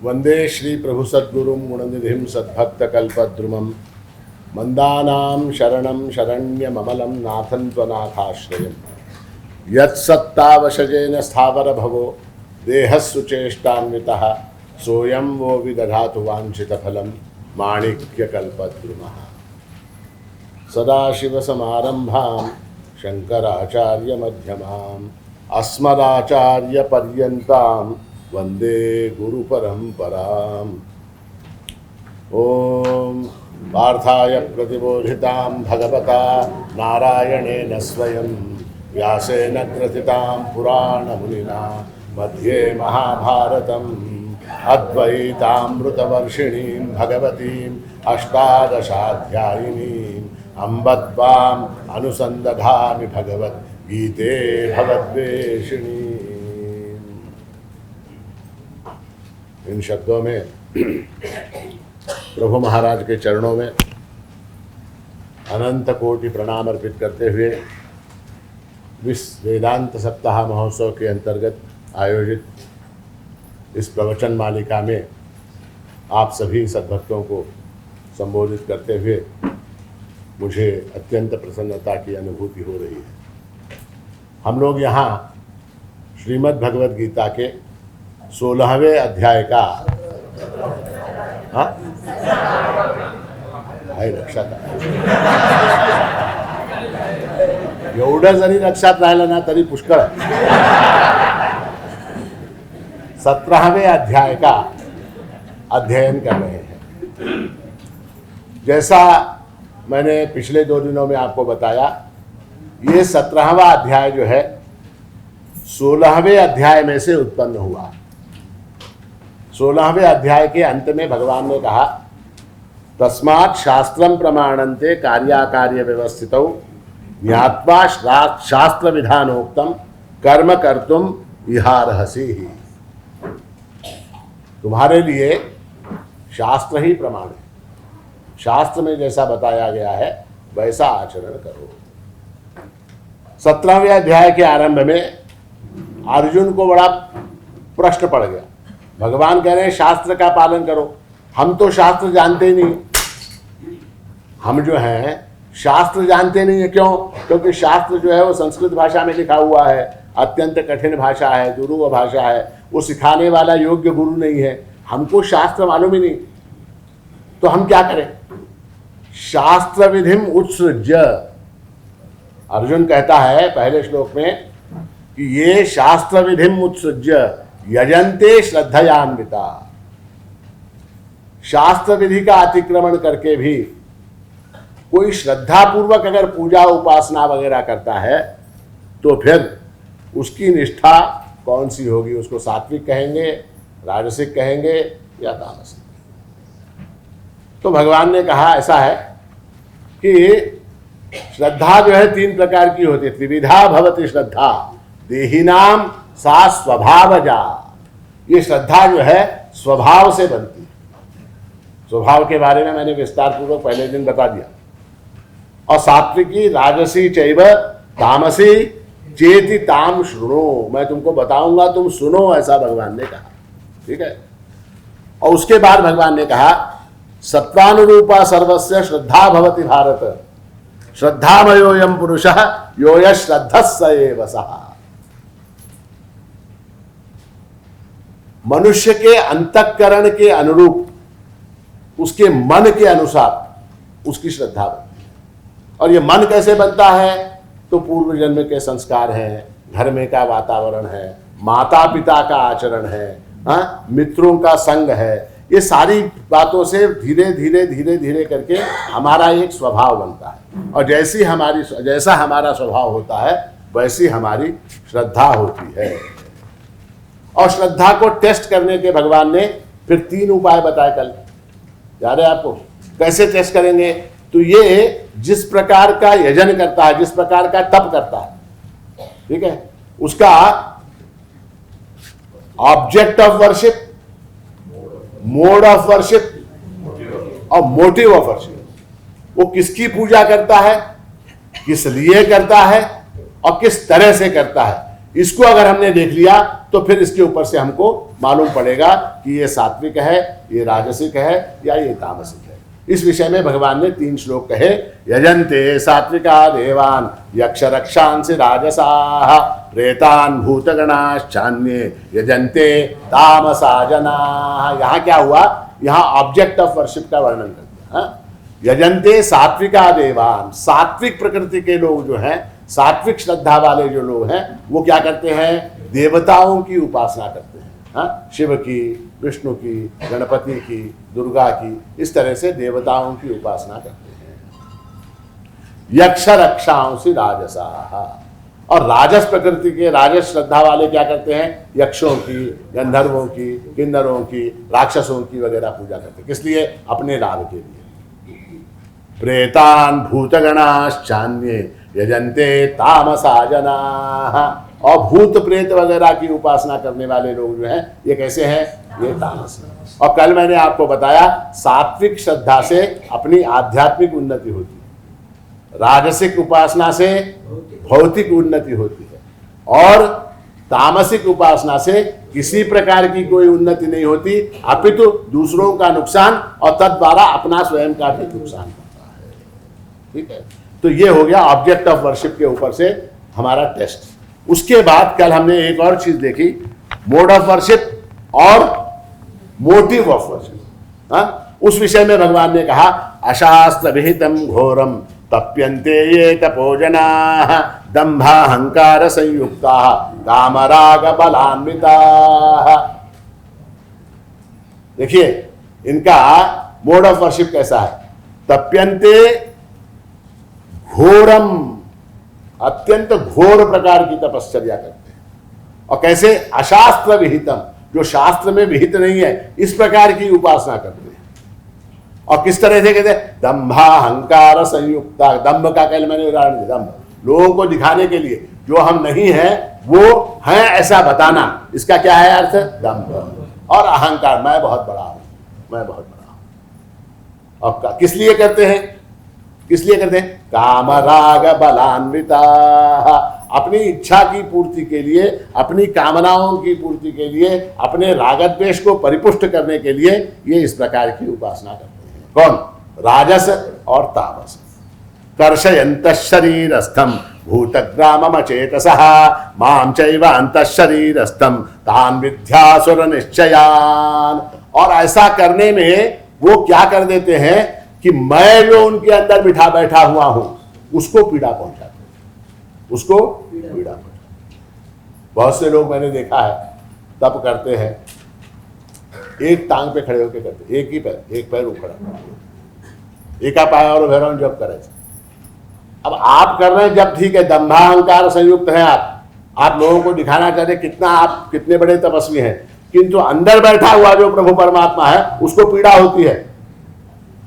वंदे श्री प्रभु सद्गुरुं गुणनिधिं सद्भक्तकल्पद्रुमं मंदानां शरणं शरण्यममलं नाथं त्वनाथाश्रयं यत्सत्तावशजेन स्थावरभवो देहस्सुचेष्टान्वितः सोऽयं वो विदधातु वाञ्छितफलं माणिक्यकल्पद्रुमः। सदाशिवसमारम्भां शङ्कराचार्यमध्यमाम् अस्मदाचार्यपर्यन्तां वन्दे गुरुपरम्पराम्। ॐ पार्थाय प्रतिबोधितां भगवता नारायणेन स्वयं व्यासेन ग्रथितां पुराणमुनिना मध्ये महाभारतम् अद्वैतामृतवर्षिणीं भगवतीम् अष्टादशाध्यायिनीम् अम्ब त्वाम् अनुसन्दधामि भगवद्गीते भवद्वेषिणी। इन शब्दों में प्रभु महाराज के चरणों में अनंत कोटि प्रणाम अर्पित करते हुए विश्व वेदांत सप्ताह महोत्सव के अंतर्गत आयोजित इस प्रवचन मालिका में आप सभी सद्भक्तों को संबोधित करते हुए मुझे अत्यंत प्रसन्नता की अनुभूति हो रही है। हम लोग यहाँ श्रीमद् भगवद गीता के 16वें अध्याय का लक्षात एवढं जरी लक्षात राहिलं ना तरी पुष्कळ। 17वें अध्याय का अध्ययन कर रहे हैं। जैसा मैंने पिछले 2 दिनों में आपको बताया, ये 17वां अध्याय जो है 16वें अध्याय में से उत्पन्न हुआ। 16वें अध्याय के अंत में भगवान ने कहा, तस्मात् शास्त्रं प्रमाणन्ते कार्याकार्य व्यवस्थितौ ज्ञात्वा शास्त्र विधानोक्तम कर्म कर्तुम इहार्हसि। तुम्हारे लिए शास्त्र ही प्रमाण है। शास्त्र में जैसा बताया गया है वैसा आचरण करो। 17वें अध्याय के आरंभ में अर्जुन को बड़ा प्रश्न पड़ गया। भगवान कह रहे हैं शास्त्र का पालन करो। हम तो शास्त्र जानते ही नहीं। हम जो हैं शास्त्र जानते नहीं है। क्यों? क्योंकि शास्त्र जो है वो संस्कृत भाषा में लिखा हुआ है, अत्यंत कठिन भाषा है, दुरूह भाषा है, वो सिखाने वाला योग्य गुरु नहीं है। हमको शास्त्र मालूम ही नहीं, तो हम क्या करें? शास्त्र विधिम उत्सृज्य, अर्जुन कहता है पहले श्लोक में कि ये शास्त्र विधिम उत्सृज्य यजन्ते श्रद्धयान्विता। शास्त्र विधि का अतिक्रमण करके भी कोई श्रद्धा पूर्वक अगर पूजा उपासना वगैरह करता है तो फिर उसकी निष्ठा कौन सी होगी? उसको सात्विक कहेंगे, राजसिक कहेंगे या तामसिक? तो भगवान ने कहा ऐसा है कि श्रद्धा जो है 3 प्रकार की होती है। त्रिविधा भवति श्रद्धा देहिनाम सा स्वभावजा। ये श्रद्धा जो है स्वभाव से बनती है। स्वभाव के बारे में मैंने विस्तार पूर्वक पहले दिन बता दिया। और सात्विकी राजसी चैव तामसी चेति ताम शृणु, मैं तुमको बताऊंगा तुम सुनो, ऐसा भगवान ने कहा। ठीक है। और उसके बाद भगवान ने कहा सत्वानुरूपा सर्वस्य श्रद्धा भवति भारत श्रद्धामयोऽयं पुरुषः यो यः श्रद्धः स एव सः। मनुष्य के अंतःकरण के अनुरूप, उसके मन के अनुसार उसकी श्रद्धा बनती है। और ये मन कैसे बनता है? तो पूर्व जन्म के संस्कार हैं, घर में का वातावरण है, माता पिता का आचरण है, मित्रों का संग है। ये सारी बातों से धीरे धीरे धीरे धीरे करके हमारा एक स्वभाव बनता है। और जैसा हमारा स्वभाव होता है वैसी हमारी श्रद्धा होती है। और श्रद्धा को टेस्ट करने के भगवान ने फिर 3 उपाय बताए। कल याद है आपको? कैसे टेस्ट करेंगे? तो ये जिस प्रकार का यजन करता है, जिस प्रकार का तप करता है, ठीक है, उसका object of worship, mode of worship और मोटिव ऑफ वर्शिप, वो किसकी पूजा करता है, किस लिए करता है और किस तरह से करता है, इसको अगर हमने देख लिया तो फिर इसके ऊपर से हमको मालूम पड़ेगा कि ये सात्विक है, ये राजसिक है या ये तामसिक है। इस विषय में भगवान ने 3 श्लोक कहे। यजन्ते सात्विका देवान यक्ष रक्षांसि राजसाः प्रेतान भूतगणाश्चान्ये यजन्ते तामसा जनाः। यहाँ क्या हुआ, यहाँ ऑब्जेक्ट ऑफ वर्शिप का वर्णन करते हैं। यजन्ते सात्विका देवान, सात्विक प्रकृति के लोग जो हैं, सात्विक श्रद्धा वाले जो लोग हैं, वो क्या करते हैं, देवताओं की उपासना करते हैं। शिव की, विष्णु की, गणपति की, दुर्गा की, इस तरह से देवताओं की उपासना करते हैं। यक्ष रक्षांसि राजसाः, और राजस प्रकृति के, राजस श्रद्धा वाले क्या करते हैं, यक्षों की, गंधर्वों की, किन्नरों की, राक्षसों की वगैरह पूजा करते हैं। किस लिए, अपने लाभ के लिए। प्रेतान भूतगणाश्चान्ये यजन्ते तामसा जनाः, और भूत प्रेत वगैरह की उपासना करने वाले लोग जो हैं, ये कैसे हैं, ये तामस हैं। और कल मैंने आपको बताया सात्विक श्रद्धा से अपनी आध्यात्मिक उन्नति होती है, राजसिक उपासना से भौतिक उन्नति होती है, और तामसिक उपासना से किसी प्रकार की कोई उन्नति नहीं होती, अपितु दूसरों का नुकसान और तद्वारा अपना स्वयं का भी नुकसान होता है। ठीक है, तो ये हो गया ऑब्जेक्ट ऑफ वर्शिप के ऊपर से हमारा टेस्ट। उसके बाद कल हमने एक और चीज देखी, मोड ऑफ वर्शिप और मोटिव ऑफ वर्शिप। उस विषय में भगवान ने कहा अशास्त्र विहितम घोरम तप्यन्ते ये तपोजनाः दंभाहंकार संयुक्ताः कामराग बलान्विताः। देखिए इनका मोड ऑफ वर्शिप कैसा है, तप्यन्ते घोरम, अत्यंत घोर प्रकार की तपश्चर्या करते हैं। और कैसे, अशास्त्र विहितम, जो शास्त्र में विहित नहीं है, इस प्रकार की उपासना करते हैं। और किस तरह से कहते हैं, दंभाहंकार संयुक्ता, दंभ का कल मैंने उदाहरण दिया, दंभ लोगों को दिखाने के लिए, जो हम नहीं है वो हैं ऐसा बताना, इसका क्या है अर्थ, दंभ। और अहंकार, मैं बहुत बड़ा हूं, मैं बहुत बड़ा हूं। और किस लिए करते हैं, किस लिए करते हैं, कामराग बलान्विता, अपनी इच्छा की पूर्ति के लिए, अपनी कामनाओं की पूर्ति के लिए, अपने रागद्वेष को परिपुष्ट करने के लिए ये इस प्रकार की उपासना करते हैं। कौन, राजस और तामस। कर्षयन्तः शरीरस्थं भूतग्राममचेतसः मां चैव अन्तः शरीरस्थं तान् विद्यासुर निश्चयान्। और ऐसा करने में वो क्या कर देते हैं कि मैं जो उनके अंदर बिठा बैठा हुआ हूं उसको पीड़ा पहुंचाते हैं, उसको पीड़ा पहुंचाते। बहुत से लोग मैंने देखा है तप करते हैं, एक टांग पे खड़े होकर करते, एक ही पैर, एक पैर उखड़ा, एका पाया और भैरव जब करे। अब आप कर रहे हैं जब, ठीक है, दंभाहंकार संयुक्त है, आप लोगों को दिखाना चाहते कितना आप कितने बड़े तपस्वी हैं, किंतु अंदर बैठा हुआ जो प्रभु परमात्मा है उसको पीड़ा होती है,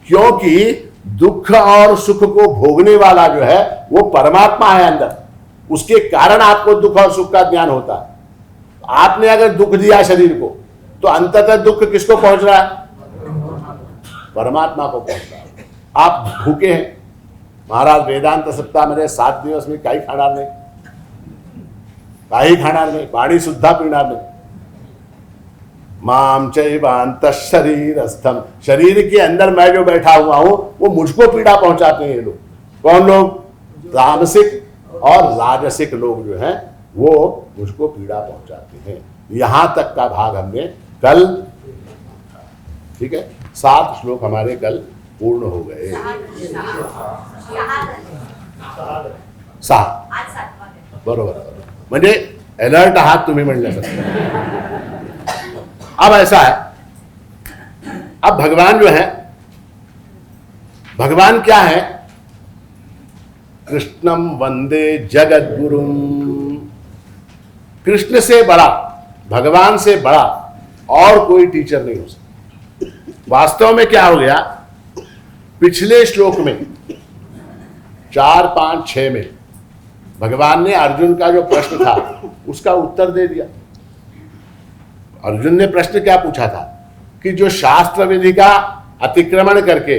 क्योंकि दुख और सुख को भोगने वाला जो है वो परमात्मा है अंदर, उसके कारण आपको दुख और सुख का ज्ञान होता है। आपने अगर दुख दिया शरीर को तो अंततः दुख किसको पहुंच रहा है, परमात्मा को पहुंच रहा है। आप भूखे हैं, महाराज वेदांत सप्ताह मध्ये 7 दिवस मी काही खाणार नाही, काही खाणार नाही, पाणी सुद्धा पिणार नाही। माम चैवांत शरीरस्थम, शरीर के अंदर मैं जो बैठा हुआ हूं वो मुझको पीड़ा पहुंचाते हैं ये लोग। कौन लोग, तामसिक और राजसिक लोग जो हैं वो मुझको पीड़ा पहुंचाते हैं। यहां तक का भाग हमने कल, ठीक है, 7 श्लोक हमारे कल पूर्ण हो गए। 7 बरोबर, म्हणजे अलर्ट आहात तुम्ही म्हणण्यासारखं। अब ऐसा है, अब भगवान जो है, भगवान क्या है, कृष्णम वंदे जगत गुरुम। कृष्ण से बड़ा, भगवान से बड़ा और कोई टीचर नहीं हो सकता। वास्तव में क्या हो गया, पिछले श्लोक में 4, 5, 6 में भगवान ने अर्जुन का जो प्रश्न था उसका उत्तर दे दिया। अर्जुन ने प्रश्न क्या पूछा था कि जो शास्त्र विधि का अतिक्रमण करके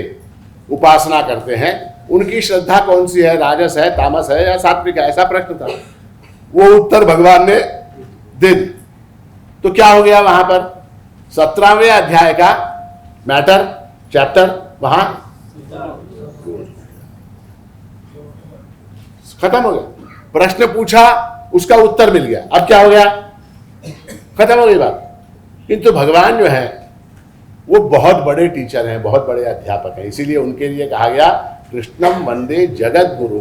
उपासना करते हैं उनकी श्रद्धा कौन सी है, राजस है, तामस है या सात्विक है, ऐसा प्रश्न था। वो उत्तर भगवान ने दे दी। तो क्या हो गया वहां पर? 17वें अध्याय का मैटर, चैप्टर वहां खत्म हो गया। प्रश्न पूछा, उसका उत्तर मिल गया, अब क्या हो गया? खत्म हो गई बात। किंतु भगवान जो है वो बहुत बड़े टीचर हैं, बहुत बड़े अध्यापक हैं, इसीलिए उनके लिए कहा गया कृष्णम वंदे जगत गुरु।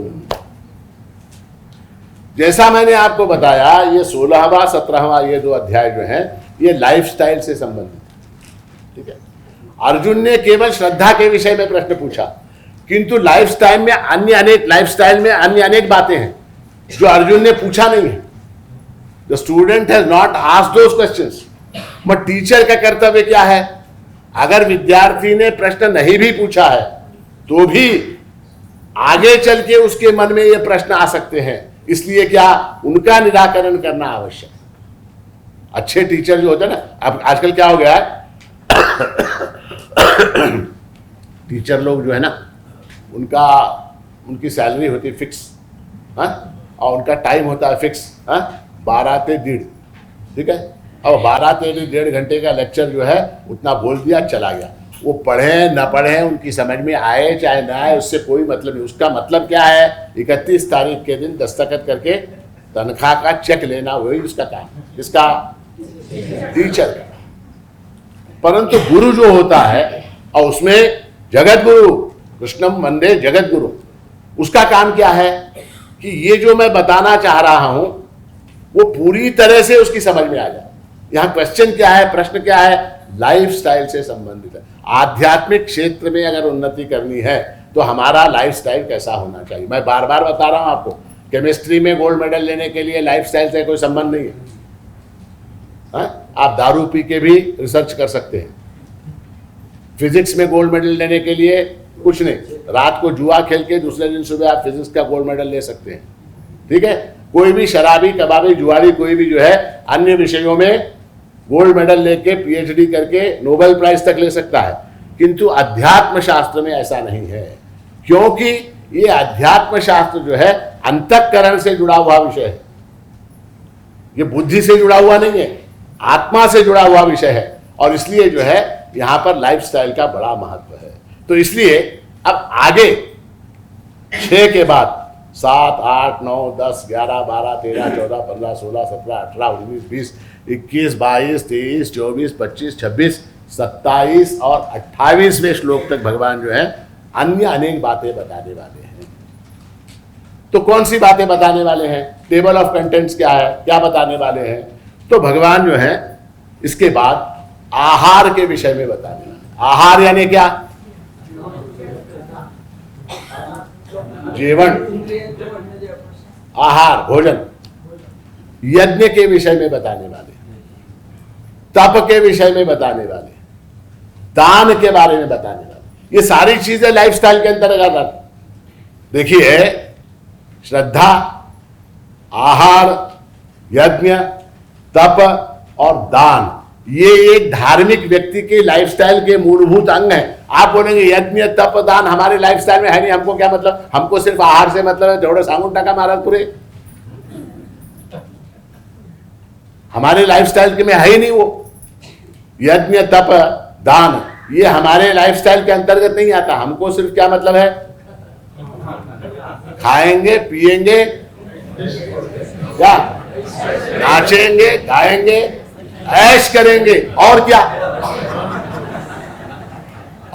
जैसा मैंने आपको बताया, ये 16वां 17वां ये 2 अध्याय जो हैं ये लाइफस्टाइल से संबंधित, ठीक है। अर्जुन ने केवल श्रद्धा के विषय में प्रश्न पूछा, किंतु लाइफस्टाइल में अन्य अनेक बातें हैं जो अर्जुन ने पूछा नहीं है। The student has not asked those questions. But teacher का कर्तव्य क्या है? अगर विद्यार्थी ने प्रश्न नहीं भी पूछा है तो भी आगे चल के उसके मन में ये प्रश्न आ सकते हैं, इसलिए क्या उनका निराकरण करना आवश्यक। अच्छे टीचर जो होते हैं ना, अब आजकल क्या हो गया है टीचर लोग जो है ना, उनकी सैलरी होती है फिक्स, और उनका टाइम होता है फिक्स, 12 से 1:30, ठीक है। अब 12 से 1:30 घंटे का लेक्चर जो है उतना बोल दिया, चला गया। वो पढ़े न पढ़े, उनकी समझ में आए चाहे ना आए, उससे कोई मतलब नहीं। उसका मतलब क्या है? 31 तारीख के दिन दस्तखत करके तनख्वाह का चेक लेना, वही उसका काम। किसका? टीचर का। परंतु गुरु जो होता है, और उसमें जगत गुरु, कृष्णम वंदे जगत गुरु, उसका काम क्या है कि ये जो मैं बताना चाह रहा हूं वो पूरी तरह से उसकी समझ में आ जाए। यहां क्वेश्चन क्या है, प्रश्न क्या है? लाइफस्टाइल से संबंधित है। आध्यात्मिक क्षेत्र में अगर उन्नति करनी है तो हमारा लाइफस्टाइल कैसा होना चाहिए। मैं बार बार बता रहा हूं आपको, केमिस्ट्री में गोल्ड मेडल लेने के लिए लाइफस्टाइल से कोई संबंध नहीं है। आप दारू पी के भी रिसर्च कर सकते हैं। फिजिक्स में गोल्ड मेडल लेने के लिए कुछ नहीं, रात को जुआ खेल के दूसरे दिन सुबह आप फिजिक्स का गोल्ड मेडल ले सकते हैं, ठीक है। कोई भी शराबी, कबाबी, जुआरी, कोई भी जो है अन्य विषयों में गोल्ड मेडल लेके पीएचडी करके नोबेल प्राइज तक ले सकता है। किंतु अध्यात्म शास्त्र में ऐसा नहीं है, क्योंकि ये अध्यात्म शास्त्र जो है अंतःकरण से जुड़ा हुआ विषय है। ये बुद्धि से जुड़ा हुआ नहीं है, आत्मा से जुड़ा हुआ विषय है। और इसलिए जो है यहां पर लाइफस्टाइल का बड़ा महत्व है। तो इसलिए अब आगे 6 के बाद 7, 8, 9, 10, 11, 12, 13, 14, 15, 16, 17, 18, 19, 20, 21, 22, 23, 24, 25, 26, 27 और 28वें श्लोक तक भगवान जो है अन्य अनेक बातें बताने वाले हैं। तो कौन सी बातें बताने वाले हैं? टेबल ऑफ कंटेंट्स क्या है, क्या बताने वाले हैं? तो भगवान जो है इसके बाद आहार के विषय में बताने वाले। आहार यानी क्या? जीवन, आहार, भोजन। यज्ञ के विषय में बताने वाले, तप के विषय में बताने वाले, दान के बारे में बताने वाले। ये सारी चीजें लाइफस्टाइल के अंतर्गत आती। देखिए, श्रद्धा, आहार, यज्ञ, तप और दान, ये एक धार्मिक व्यक्ति के लाइफस्टाइल के मूलभूत अंग हैं। आप बोलेंगे यज्ञ, तप, दान हमारे लाइफस्टाइल में है नहीं, हमको क्या मतलब? हमको सिर्फ आहार से मतलब है, थोड़ा सांगुन टाका महाराज पूरे हमारे लाइफस्टाइल के में है ही नहीं। वो यज्ञ, तप, दान ये हमारे लाइफस्टाइल के अंतर्गत नहीं आता। हमको सिर्फ क्या मतलब है? खाएंगे, पिएंगे, क्या नाचेंगे, गाएंगे, ऐश करेंगे, और क्या?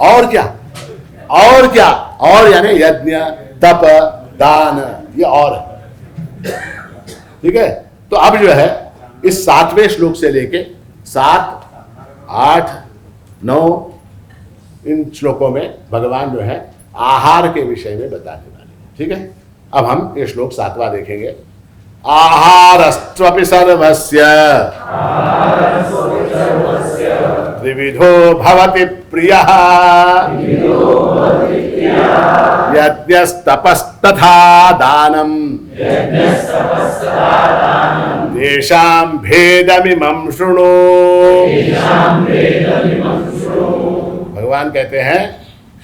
और क्या? और क्या? और यानी यज्ञ, तप, दान, ये और है, ठीक है। तो अब जो है इस 7वें श्लोक से लेके 7, 8, 9 इन श्लोकों में भगवान जो है आहार के विषय में बताने वाले हैं, ठीक है। अब हम ये श्लोक 7वां देखेंगे। आहारस्त्वपि सर्वस्य त्रिविधो भवति प्रियः यज्ञस्तपस्तथा दानं तेषां भेदमिमं शृणु। भगवान कहते हैं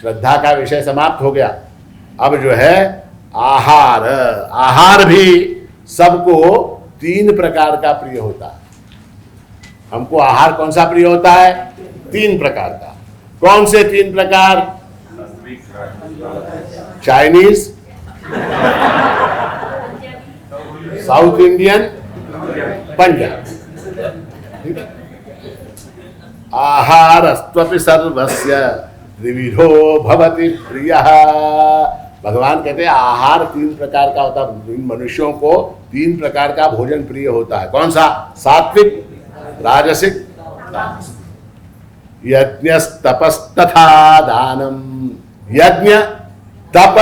श्रद्धा का विषय समाप्त हो गया। अब जो है आहार, आहार भी सबको 3 प्रकार का प्रिय होता है। हमको आहार कौन सा प्रिय होता है? 3 प्रकार का। कौन से 3 प्रकार? Chinese, South Indian, Punjabi. आहारस्त्वपि सर्वस्य त्रिविधो भवति प्रियः। भगवान कहते हैं आहार 3 प्रकार का होता है। मनुष्यों को 3 प्रकार का भोजन प्रिय होता है। कौन सा? सात्विक, राजसिक, तामसिक। यज्ञस्तपस्तथा दानम। यज्ञ, तप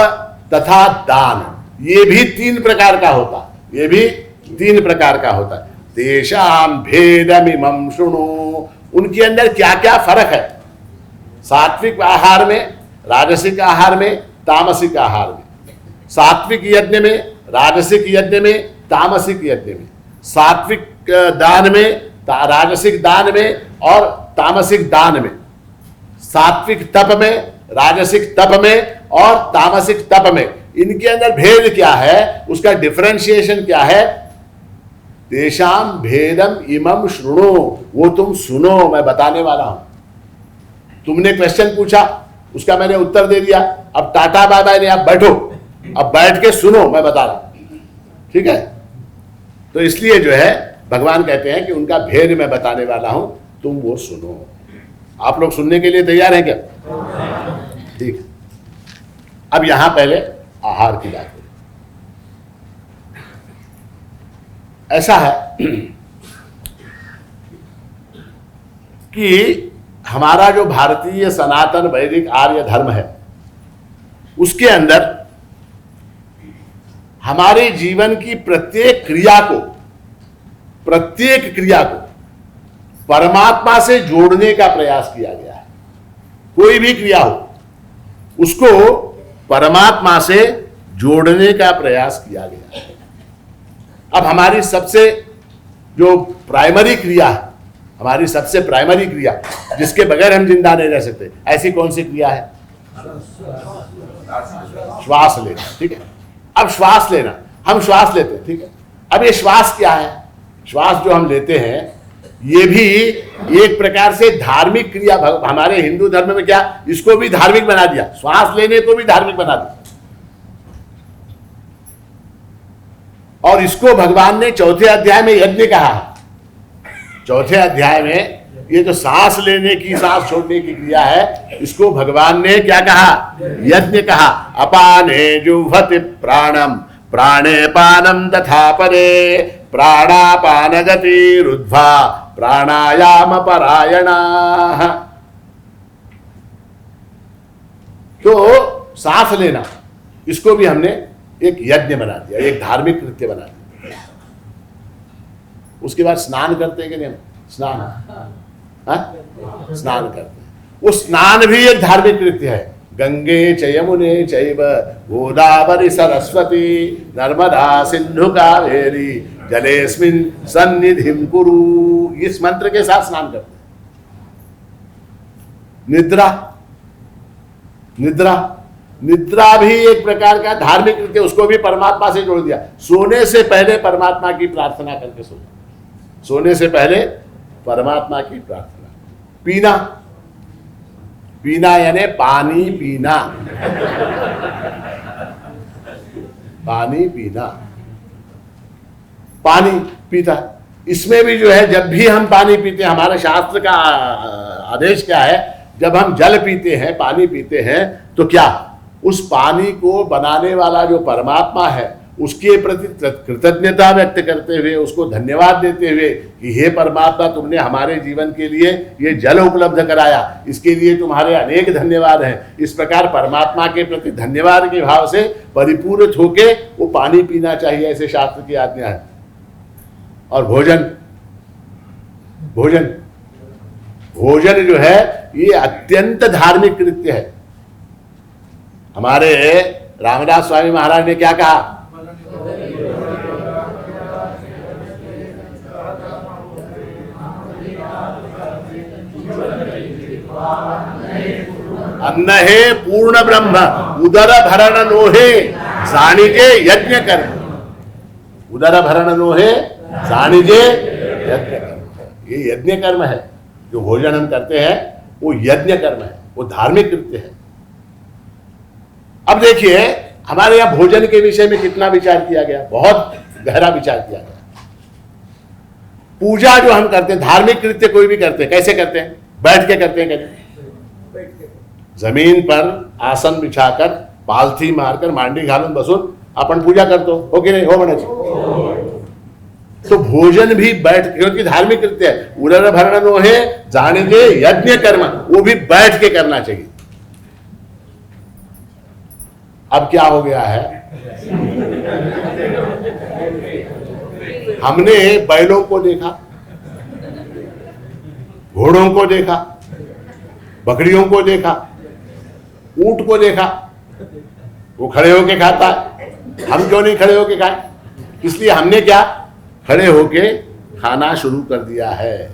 तथा दान, ये भी 3 प्रकार का होता है। ये भी 3 प्रकार का होता है। तेषां भेदमिमं शृणु। उनके अंदर क्या क्या फर्क है? सात्विक आहार में, राजसिक आहार में, तामसिक आहार में। सात्विक यज्ञ में, राजसिक यज्ञ में, तामसिक यज्ञ में। सात्विक दान में, राजसिक दान में और तामसिक दान में। सात्विक तप में, राजसिक तप में और तामसिक तप में। इनके अंदर भेद क्या है? उसका डिफरेंशिएशन क्या है? तेषाम भेदम इमम शृणु। वो तुम सुनो, मैं बताने वाला हूं। तुमने क्वेश्चन पूछा, उसका मैंने उत्तर दे दिया। अब टाटा बाय बाय नहीं, आप बैठो, अब बैठ के सुनो, मैं बता रहा हूं। ठीक है? तो इसलिए जो है भगवान कहते हैं कि उनका भेद मैं बताने वाला हूं, तुम वो सुनो। आप लोग सुनने के लिए तैयार हैं क्या? ठीक है। अब यहां पहले आहार की बात है। ऐसा है कि हमारा जो भारतीय सनातन वैदिक आर्य धर्म है, उसके अंदर हमारे जीवन की प्रत्येक क्रिया को परमात्मा से जोड़ने का प्रयास किया गया है। कोई भी क्रिया हो, उसको परमात्मा से जोड़ने का प्रयास किया गया है। अब हमारी सबसे जो प्राइमरी क्रिया है, हमारी सबसे प्राइमरी क्रिया जिसके बगैर हम जिंदा नहीं रह सकते, ऐसी कौन सी क्रिया है? श्वास लेना। ठीक है? अब श्वास लेना, हम श्वास लेते हैं। ठीक है? अब ये श्वास क्या है? श्वास जो हम लेते हैं, ये भी एक प्रकार से धार्मिक क्रिया। हमारे हिंदू धर्म में क्या, इसको भी धार्मिक बना दिया, श्वास लेने को भी धार्मिक बना दिया। और इसको भगवान ने 4थे अध्याय में यज्ञ कहा। 4थे अध्याय में ये जो सांस लेने की, सांस छोड़ने की क्रिया है, इसको भगवान ने क्या कहा? यज्ञ कहा। अपाने जुह्वति प्राणम प्राणे पानम तथा परे प्राणापान गति रुद्ध्वा प्राणायाम परायणा। तो सांस लेना, इसको भी हमने एक यज्ञ बना दिया, एक धार्मिक कृत्य बना दिया। उसके बाद स्नान करते हैं कि नहीं? स्नान, स्नान करते हैं। वो स्नान भी एक धार्मिक कृत्य है। गंगे च यमुने चैव गोदावरी सरस्वती नर्मदा सिंधु कावेरी जलेस्मिन सन्निधिं कुरु। इस मंत्र के साथ स्नान करते हैं। निद्रा भी एक प्रकार का धार्मिक कृत्य, उसको भी परमात्मा से जोड़ दिया। सोने से पहले परमात्मा की प्रार्थना करके सोना। सोने से पहले परमात्मा की प्रार्थना। पीना यानी पानी पीना। पानी पीना, पानी पीता। इसमें भी जो है, जब भी हम पानी पीते हैं, हमारे शास्त्र का आदेश क्या है? जब हम जल पीते हैं, पानी पीते हैं, तो क्या उस पानी को बनाने वाला जो परमात्मा है, उसके प्रति कृतज्ञता व्यक्त करते हुए, उसको धन्यवाद देते हुए कि हे परमात्मा, तुमने हमारे जीवन के लिए ये जल उपलब्ध कराया, इसके लिए तुम्हारे अनेक धन्यवाद हैं। इस प्रकार परमात्मा के प्रति धन्यवाद के भाव से परिपूर्ण होके वो पानी पीना चाहिए, ऐसे शास्त्र की आज्ञा है। और भोजन जो है, ये अत्यंत धार्मिक कृत्य है। हमारे रामदास स्वामी महाराज ने क्या कहा? अन्न हे पूर्ण ब्रह्म उदर भरण नोहे जानिके यज्ञ कर। उदर भरण नोहे सानिजे यज्ञ कर्म। ये यज्ञ कर्म है, जो भोजन हम करते हैं वो यज्ञ कर्म है, वो धार्मिक कृत्य है। अब देखिए हमारे यहां भोजन के विषय में कितना विचार किया गया, बहुत गहरा विचार किया गया। पूजा जो हम करते हैं, धार्मिक कृत्य कोई भी करते हैं, कैसे करते हैं? बैठ के करते हैं। कैसे? जमीन पर आसन बिछाकर पालथी मारकर मांडी घालून बसून अपन पूजा करतो, हो कि नहीं? हो म्हणायचं। तो भोजन भी बैठ, क्योंकि धार्मिक कृत्य है। उदर भरण नोहे जानिजे यज्ञ कर्म, वो भी बैठ के करना चाहिए। अब क्या हो गया है, हमने बैलों को देखा, घोड़ों को देखा, बकरियों को देखा, ऊंट को देखा, वो खड़े होके खाता है। हम क्यों नहीं खड़े होके खाए? इसलिए हमने क्या खड़े होके खाना शुरू कर दिया है।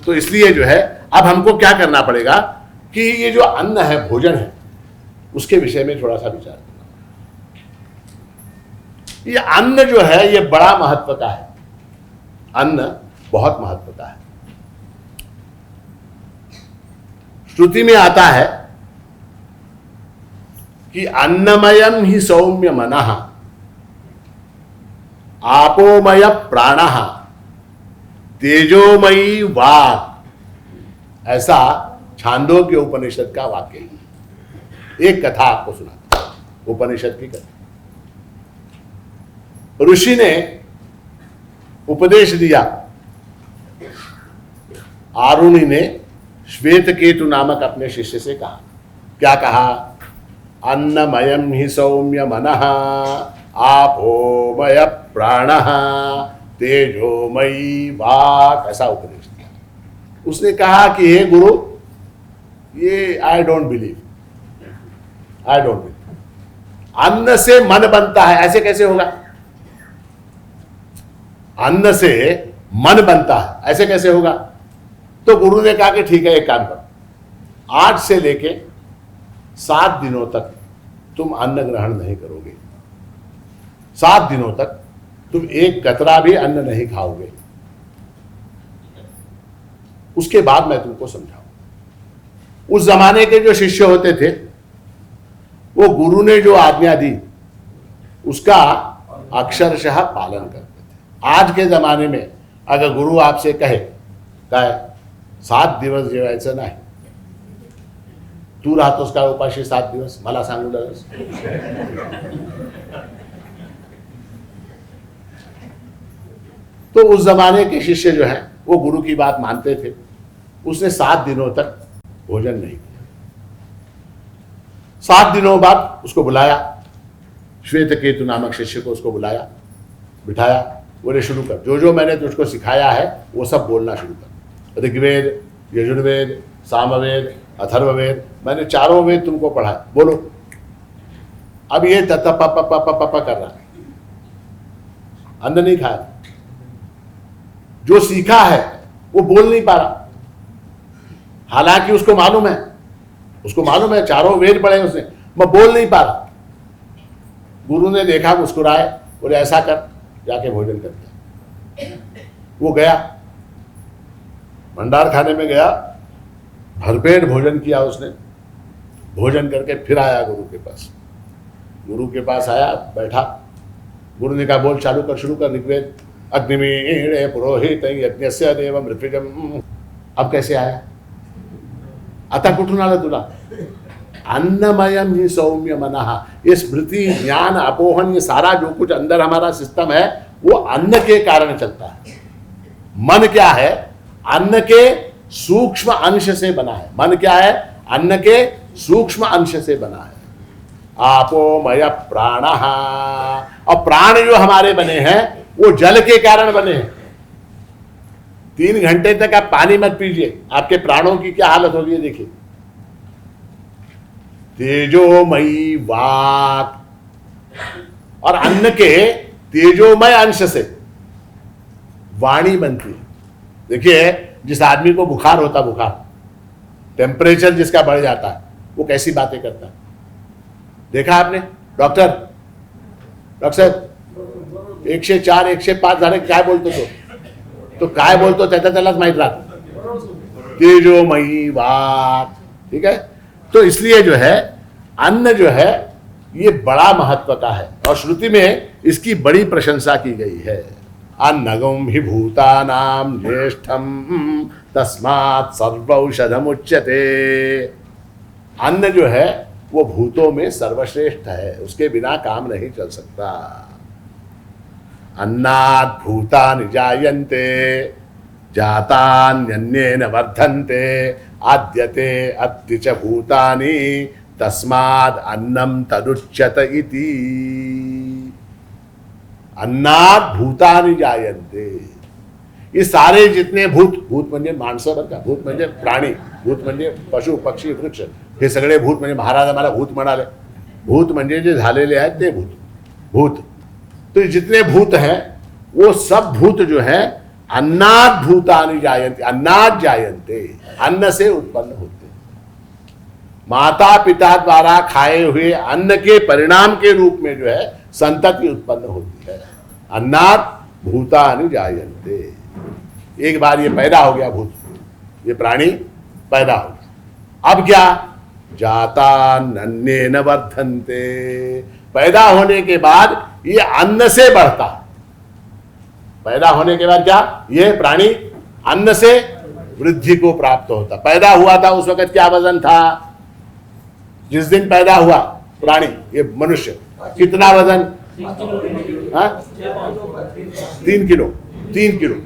तो इसलिए जो है अब हमको क्या करना पड़ेगा कि ये जो अन्न है, भोजन है, उसके विषय में थोड़ा सा विचार करना। ये अन्न जो है ये बड़ा महत्व का है, अन्न बहुत महत्व का है। श्रुति में आता है कि अन्नमयम ही सौम्य मनः आपोमय प्राणः तेजोमयी वाक्, ऐसा छांदोग्य उपनिषद का वाक्य है। एक कथा आपको सुनाता हूं, उपनिषद की कथा। ऋषि ने उपदेश दिया, आरुणि ने श्वेतकेतु नामक अपने शिष्य से कहा। क्या कहा? अन्नमयम ही सौम्य मनः आपोमय प्राणः तेजोमयी वाक्, ऐसा उपदेश दिया। उसने कहा कि हे गुरु, ये आई डोंट बिलीव। अन्न से मन बनता है, ऐसे कैसे होगा? अन्न से मन बनता है, ऐसे कैसे होगा? तो गुरु ने कहा कि ठीक है, एक काम करो, 8 से लेके 7 दिनों तक तुम अन्न ग्रहण नहीं करोगे। 7 दिनों तक तुम एक कतरा भी अन्न नहीं खाओगे। उसके बाद मैं तुमको समझाऊं। उस जमाने के जो शिष्य होते थे, वो गुरु ने जो आज्ञा दी उसका अक्षरशः पालन करते थे। आज के जमाने में अगर गुरु आपसे कहे काय 7 दिवस जेवायचं नाही, तू राहतोस का उपाशी 7 दिवस, मला सांगू लागस? तो उस जमाने के शिष्य जो हैं वो गुरु की बात मानते थे। उसने 7 दिनों तक भोजन नहीं किया। 7 दिनों बाद उसको बुलाया, श्वेतकेतु नामक शिष्य को उसको बुलाया, बिठाया, बोले शुरू कर, जो जो मैंने तुझको सिखाया है वो सब बोलना शुरू कर। ऋग्वेद, यजुर्वेद, सामवेद, अथर्ववेद, मैंने 4 वेद तुमको पढ़ाए, बोलो। अब ये तप कर रहा है, अन्न नहीं खाया। जो सीखा है वो बोल नहीं पा रहा, हालांकि उसको मालूम है 4 वेद पढ़े उसने, मैं बोल नहीं पा रहा। गुरु ने देखा, मुस्कुराए, बोले ऐसा कर, जाके भोजन कर दिया। वो गया, भंडार खाने में गया, भरपेट भोजन किया उसने। भोजन करके फिर आया गुरु के पास। गुरु के पास आया, बैठा। गुरु ने कहा बोल, चालू कर, शुरू कर ऋग्वेद। अग्निमीणे पुरोहित यज्ञस्य देव मृत्युजम। अब कैसे आया? आता कुठून आलं तुला? अन्नमयम ही सौम्य मनः, ये स्मृति, ज्ञान, अपोहन, ये सारा जो कुछ अंदर हमारा सिस्टम है वो अन्न के कारण चलता है। मन क्या है? अन्न के सूक्ष्म अंश से बना है। मन क्या है? अन्न के सूक्ष्म अंश से बना है। आपोमय प्राणः, और प्राण जो हमारे बने हैं वो जल के कारण बने हैं। 3 घंटे तक आप पानी मत पीजिए, आपके प्राणों की क्या हालत होगी देखिए। तेजोमयी वाक्, और अन्न के तेजोमय अंश से वाणी बनती है। देखिए, जिस आदमी को बुखार होता, बुखार, टेम्परेचर जिसका बढ़ जाता है, वो कैसी बातें करता है, देखा आपने? डॉक्टर 104 105 झाले काय बोलतो तो? तो काय बोलतो त्यालाच माहित राहतं, तेजोमयी वाक, ठीक है। तो इसलिए जो है अन्न जो है ये बड़ा महत्व का है और श्रुति में इसकी बड़ी प्रशंसा की गई है। अन्नगम हि भूतानाम ज्येष्ठम तस्मात् सर्वौषधम उच्यते। अन्न जो है वो भूतों में सर्वश्रेष्ठ है, उसके बिना काम नहीं चल सकता। अन्नात् भूतानि जायन्ते जातान्यन्येन वर्धन्ते आद्यते अत्ति च भूतानि तस्माद् अन्नम तदुच्यत इति। अन्नात् भूतानि जायन्ते, ये सारे जितने भूत म्हणजे माणसं बरं का, भूत म्हणजे प्राणी, भूत म्हणजे पशु पक्षी वृक्ष, हे सगळे भूत म्हणजे महाराज आम्हाला भूत म्हणाले, भूत म्हणजे जे झालेले आहेत ते भूत। तो जितने भूत हैं वो सब भूत जो है अन्नात् भूतानि जायन्ते, अन्नात् जायन्ते, अन्न से उत्पन्न होते, माता पिता द्वारा खाए हुए अन्न के परिणाम के रूप में जो है संतति उत्पन्न होती है। अन्नात् भूतानि जायन्ते, एक बार ये पैदा हो गया भूत, ये प्राणी पैदा हो गया, अब क्या, जातान्यन्येन वर्धन्ते, पैदा होने के बाद ये अन्न से बढ़ता, पैदा होने के बाद क्या, ये प्राणी अन्न से वृद्धि को प्राप्त होता। पैदा हुआ था उस वक्त क्या वजन था, जिस दिन पैदा हुआ प्राणी ये मनुष्य, कितना वजन, 3 किलो।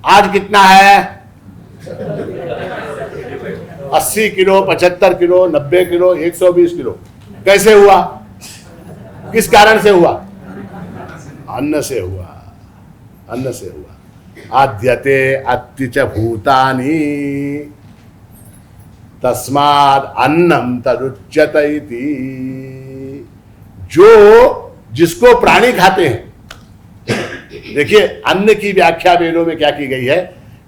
आज कितना है, 80 किलो, 75 किलो, 90 किलो, 120 किलो। कैसे हुआ, किस कारण से हुआ, अन्न से हुआ, अन्न से हुआ। आद्यते अत्ति च भूतानि तस्माद् अन्नम तदुच्यत इति। जो जिसको प्राणी खाते हैं, देखिए अन्न की व्याख्या वेदों में क्या की गई है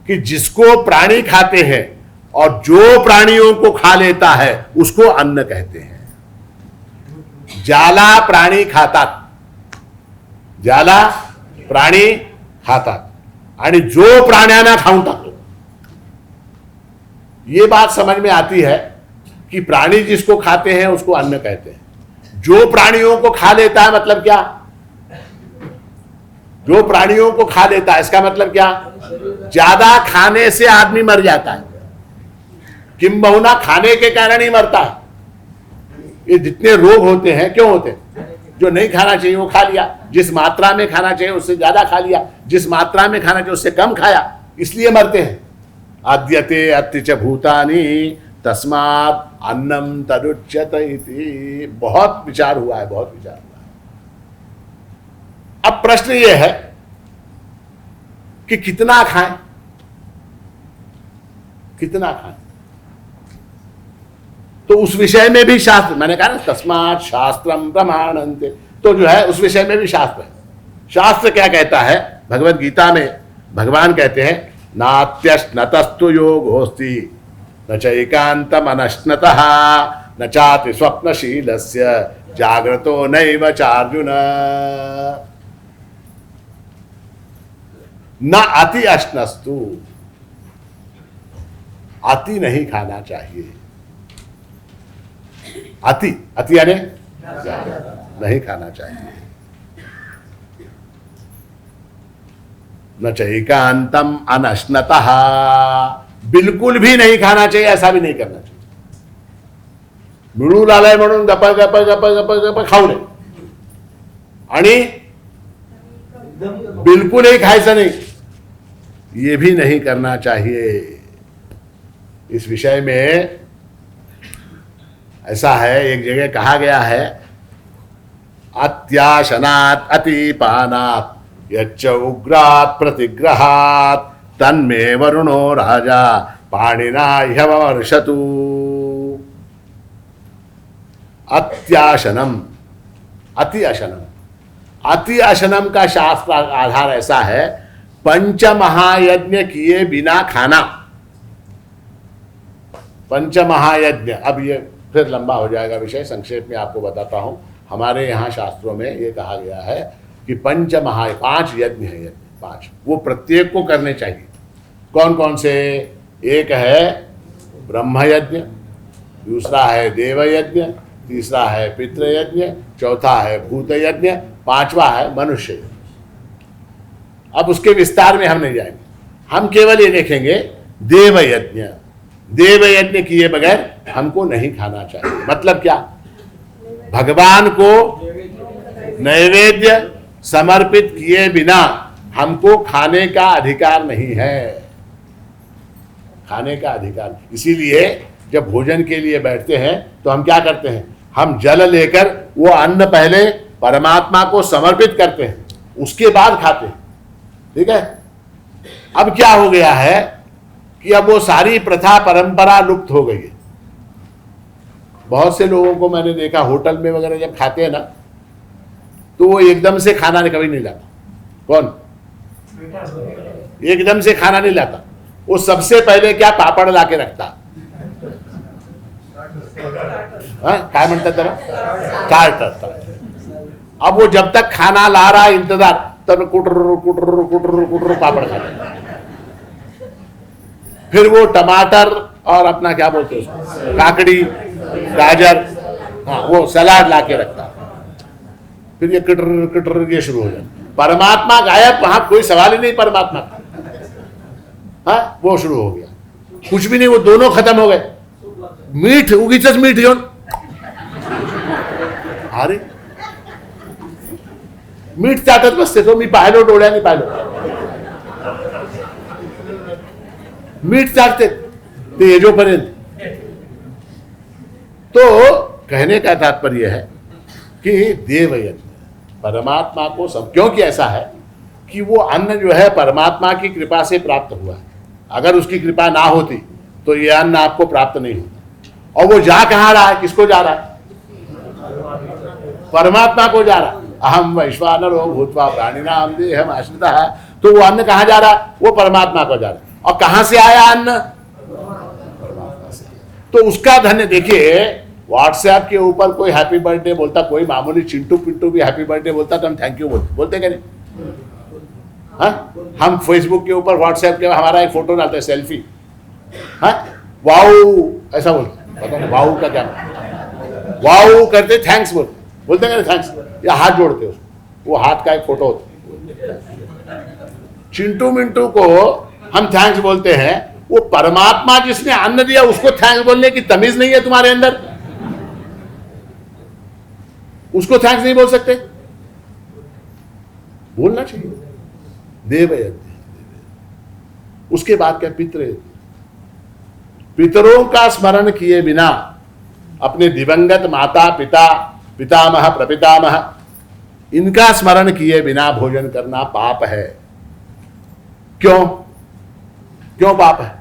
कि जिसको प्राणी खाते हैं और जो प्राणियों को खा लेता है उसको अन्न कहते हैं। ज्याला प्राणी खातात, ज्याला प्राणी खातात आणि जो प्राण्यांना खाऊन टाकतो, ये बात समझ में आती है कि प्राणी जिसको खाते हैं उसको अन्न कहते हैं। जो प्राणियों को खा लेता है मतलब क्या, जो प्राणियों को खा लेता है इसका मतलब क्या, ज्यादा खाने से आदमी मर जाता है, किंबहुना खाने के कारण ही मरता है। ये जितने रोग होते हैं क्यों होते हैं, जो नहीं खाना चाहिए वो खा लिया, जिस मात्रा में खाना चाहिए उससे ज्यादा खा लिया, जिस मात्रा में खाना चाहिए उससे कम खाया, इसलिए मरते हैं। आद्यते अत्ति च भूतानि तस्मात् अन्नम तदुच्यत इति। बहुत विचार हुआ है, बहुत विचार हुआ है। अब प्रश्न यह है कि कितना खाएं, कितना खाएं। तो उस विषय में भी शास्त्र, मैंने कहा ना तस्मात् शास्त्रम प्रमाणन्ते, तो जो है उस विषय में भी शास्त्र है। शास्त्र क्या कहता है, भगवत गीता में भगवान कहते हैं नात्यश्नतस्तु योगोस्ति न चैकान्तम अनश्नतः न चाति स्वप्नशीलस्य जाग्रतो नैव चार्जुन। न अति अश्नस्तु, अति नहीं खाना चाहिए। अति यानी नहीं खाना चाहिए। न चैकांतम अनश्नतः, बिल्कुल भी नहीं खाना चाहिए, ऐसा भी नहीं करना चाहिए। मिळू लागलाय म्हणून गप गप गप गप गप खाऊ नये आणि बिल्कुल ही खायचं नहीं, ये भी नहीं करना चाहिए। इस विषय में ऐसा है, एक जगह कहा गया है अत्याशनात् अतिपानात् यच्च उग्रात् प्रतिग्रहात् तन्मे वरुणो राजा पाणिना ह्यवर्षतु। अत्याशनम, अति अशनम, अति अशनम का शास्त्र आधार ऐसा है, पंच महायज्ञ किए बिना खाना। पंच महायज्ञ, अब ये फिर लंबा हो जाएगा विषय, संक्षेप में आपको बताता हूं। हमारे यहाँ शास्त्रों में ये कहा गया है कि 5 यज्ञ है, यज्ञ 5, वो प्रत्येक को करने चाहिए। कौन कौन से? एक है ब्रह्मयज्ञ, दूसरा है देवयज्ञ, तीसरा है पितृयज्ञ, चौथा है भूतयज्ञ, पांचवा है मनुष्य यज्ञ। अब उसके विस्तार में हम नहीं जाएंगे, हम केवल ये देखेंगे देवयज्ञ। देवयज्ञ किए बगैर हमको नहीं खाना चाहिए। मतलब क्या? भगवान को नैवेद्य समर्पित किए बिना हमको खाने का अधिकार नहीं है, खाने का अधिकार। इसीलिए जब भोजन के लिए बैठते हैं तो हम क्या करते हैं? हम जल लेकर वो अन्न पहले परमात्मा को समर्पित करते हैं, उसके बाद खाते हैं। ठीक है? अब क्या हो गया है कि अब वो सारी प्रथा परंपरा लुप्त हो गई है। बहुत से लोगों को मैंने देखा होटल में वगैरह जब खाते हैं ना, तो वो एकदम से खाना कभी नहीं लाता। कौन? एकदम से खाना नहीं लाता। वो सबसे पहले क्या पापड़ ला के रखता, काय म्हणतात त्याला? चाट रखता। अब वो जब तक खाना ला रहा इंतजार, तब कुटर कुटर कुटर कुटर पापड़ खाता। फिर वो टमाटर और अपना क्या बोलते हैं उसको, काकड़ी, गाजर, हाँ वो सलाद ला के रखता। फिर ये कटर कटर ये शुरू हो जाता। परमात्मा गायब, वहां कोई सवाल ही नहीं परमात्मा का। हाँ वो शुरू हो गया, कुछ भी नहीं, वो दोनों खत्म हो गए। मीठ उगीच मीठ घेऊन, अरे मीठ चाटत बसते तो मी पाहिलो, डोळ्याने पाहिलो, मीठ चाटते ते येजोपर्यंत। तो कहने का तात्पर्य है कि देवयज्ञ परमात्मा को सब, क्योंकि ऐसा है कि वो अन्न जो है परमात्मा की कृपा से प्राप्त हुआ है। अगर उसकी कृपा ना होती तो ये अन्न आपको प्राप्त नहीं होता। और वो जा कहाँ रहा है? किसको जा रहा है? परमात्मा को जा रहा है। अहम वैश्वानरो भूत्वा प्राणिनाम देहम आश्रितः। तो वो अन्न कहाँ जा रहा है? वो परमात्मा को जा रहा है। और कहाँ से आया अन्न? परमात्मा से। तो उसका धन्य देखिए, व्हाट्सएप के ऊपर कोई हैप्पी बर्थडे बोलता, कोई मामूली चिंटू पिंटू भी हैप्पी बर्थडे बोलता तो हम थैंक यू बोलते क्या नहीं? हाँ, हम फेसबुक के ऊपर व्हाट्सएप के हमारा एक फोटो डालते हैं सेल्फी, हाँ वाऊ ऐसा बोलते, पता नहीं वाऊ का क्या, वाऊ करते, थैंक्स बोलते हैं थैंक्स, या हाथ जोड़ते उसको, वो हाथ का एक फोटो होता। चिंटू मिंटू को हम थैंक्स बोलते हैं, वो परमात्मा जिसने अन्न दिया उसको थैंक्स बोलने की तमीज नहीं है तुम्हारे अंदर? उसको थैंक्स नहीं बोल सकते? बोलना चाहिए। देवयज्ञ, उसके बाद क्या? पितृयज्ञ। पितरों का स्मरण किए बिना अपने दिवंगत माता पिता, पितामह प्रपितामह, इनका स्मरण किए बिना भोजन करना पाप है। क्यों? क्यों पाप है?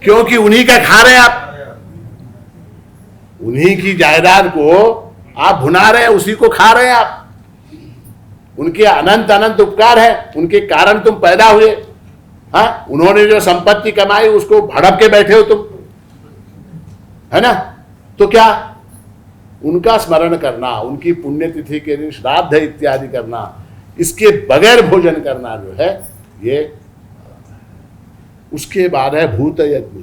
क्योंकि उन्हीं का खा रहे हैं आप, उन्हीं की जायदाद को आप भुना रहे हैं, उसी को खा रहे हैं आप। उनके अनंत अनंत उपकार है, उनके कारण तुम पैदा हुए। हाँ, उन्होंने जो संपत्ति कमाई उसको भड़प के बैठे हो तुम, है ना? तो क्या उनका स्मरण करना, उनकी पुण्यतिथि के दिन श्राद्ध इत्यादि करना, इसके बगैर भोजन करना जो है ये। उसके बाद है भूत यज्ञ।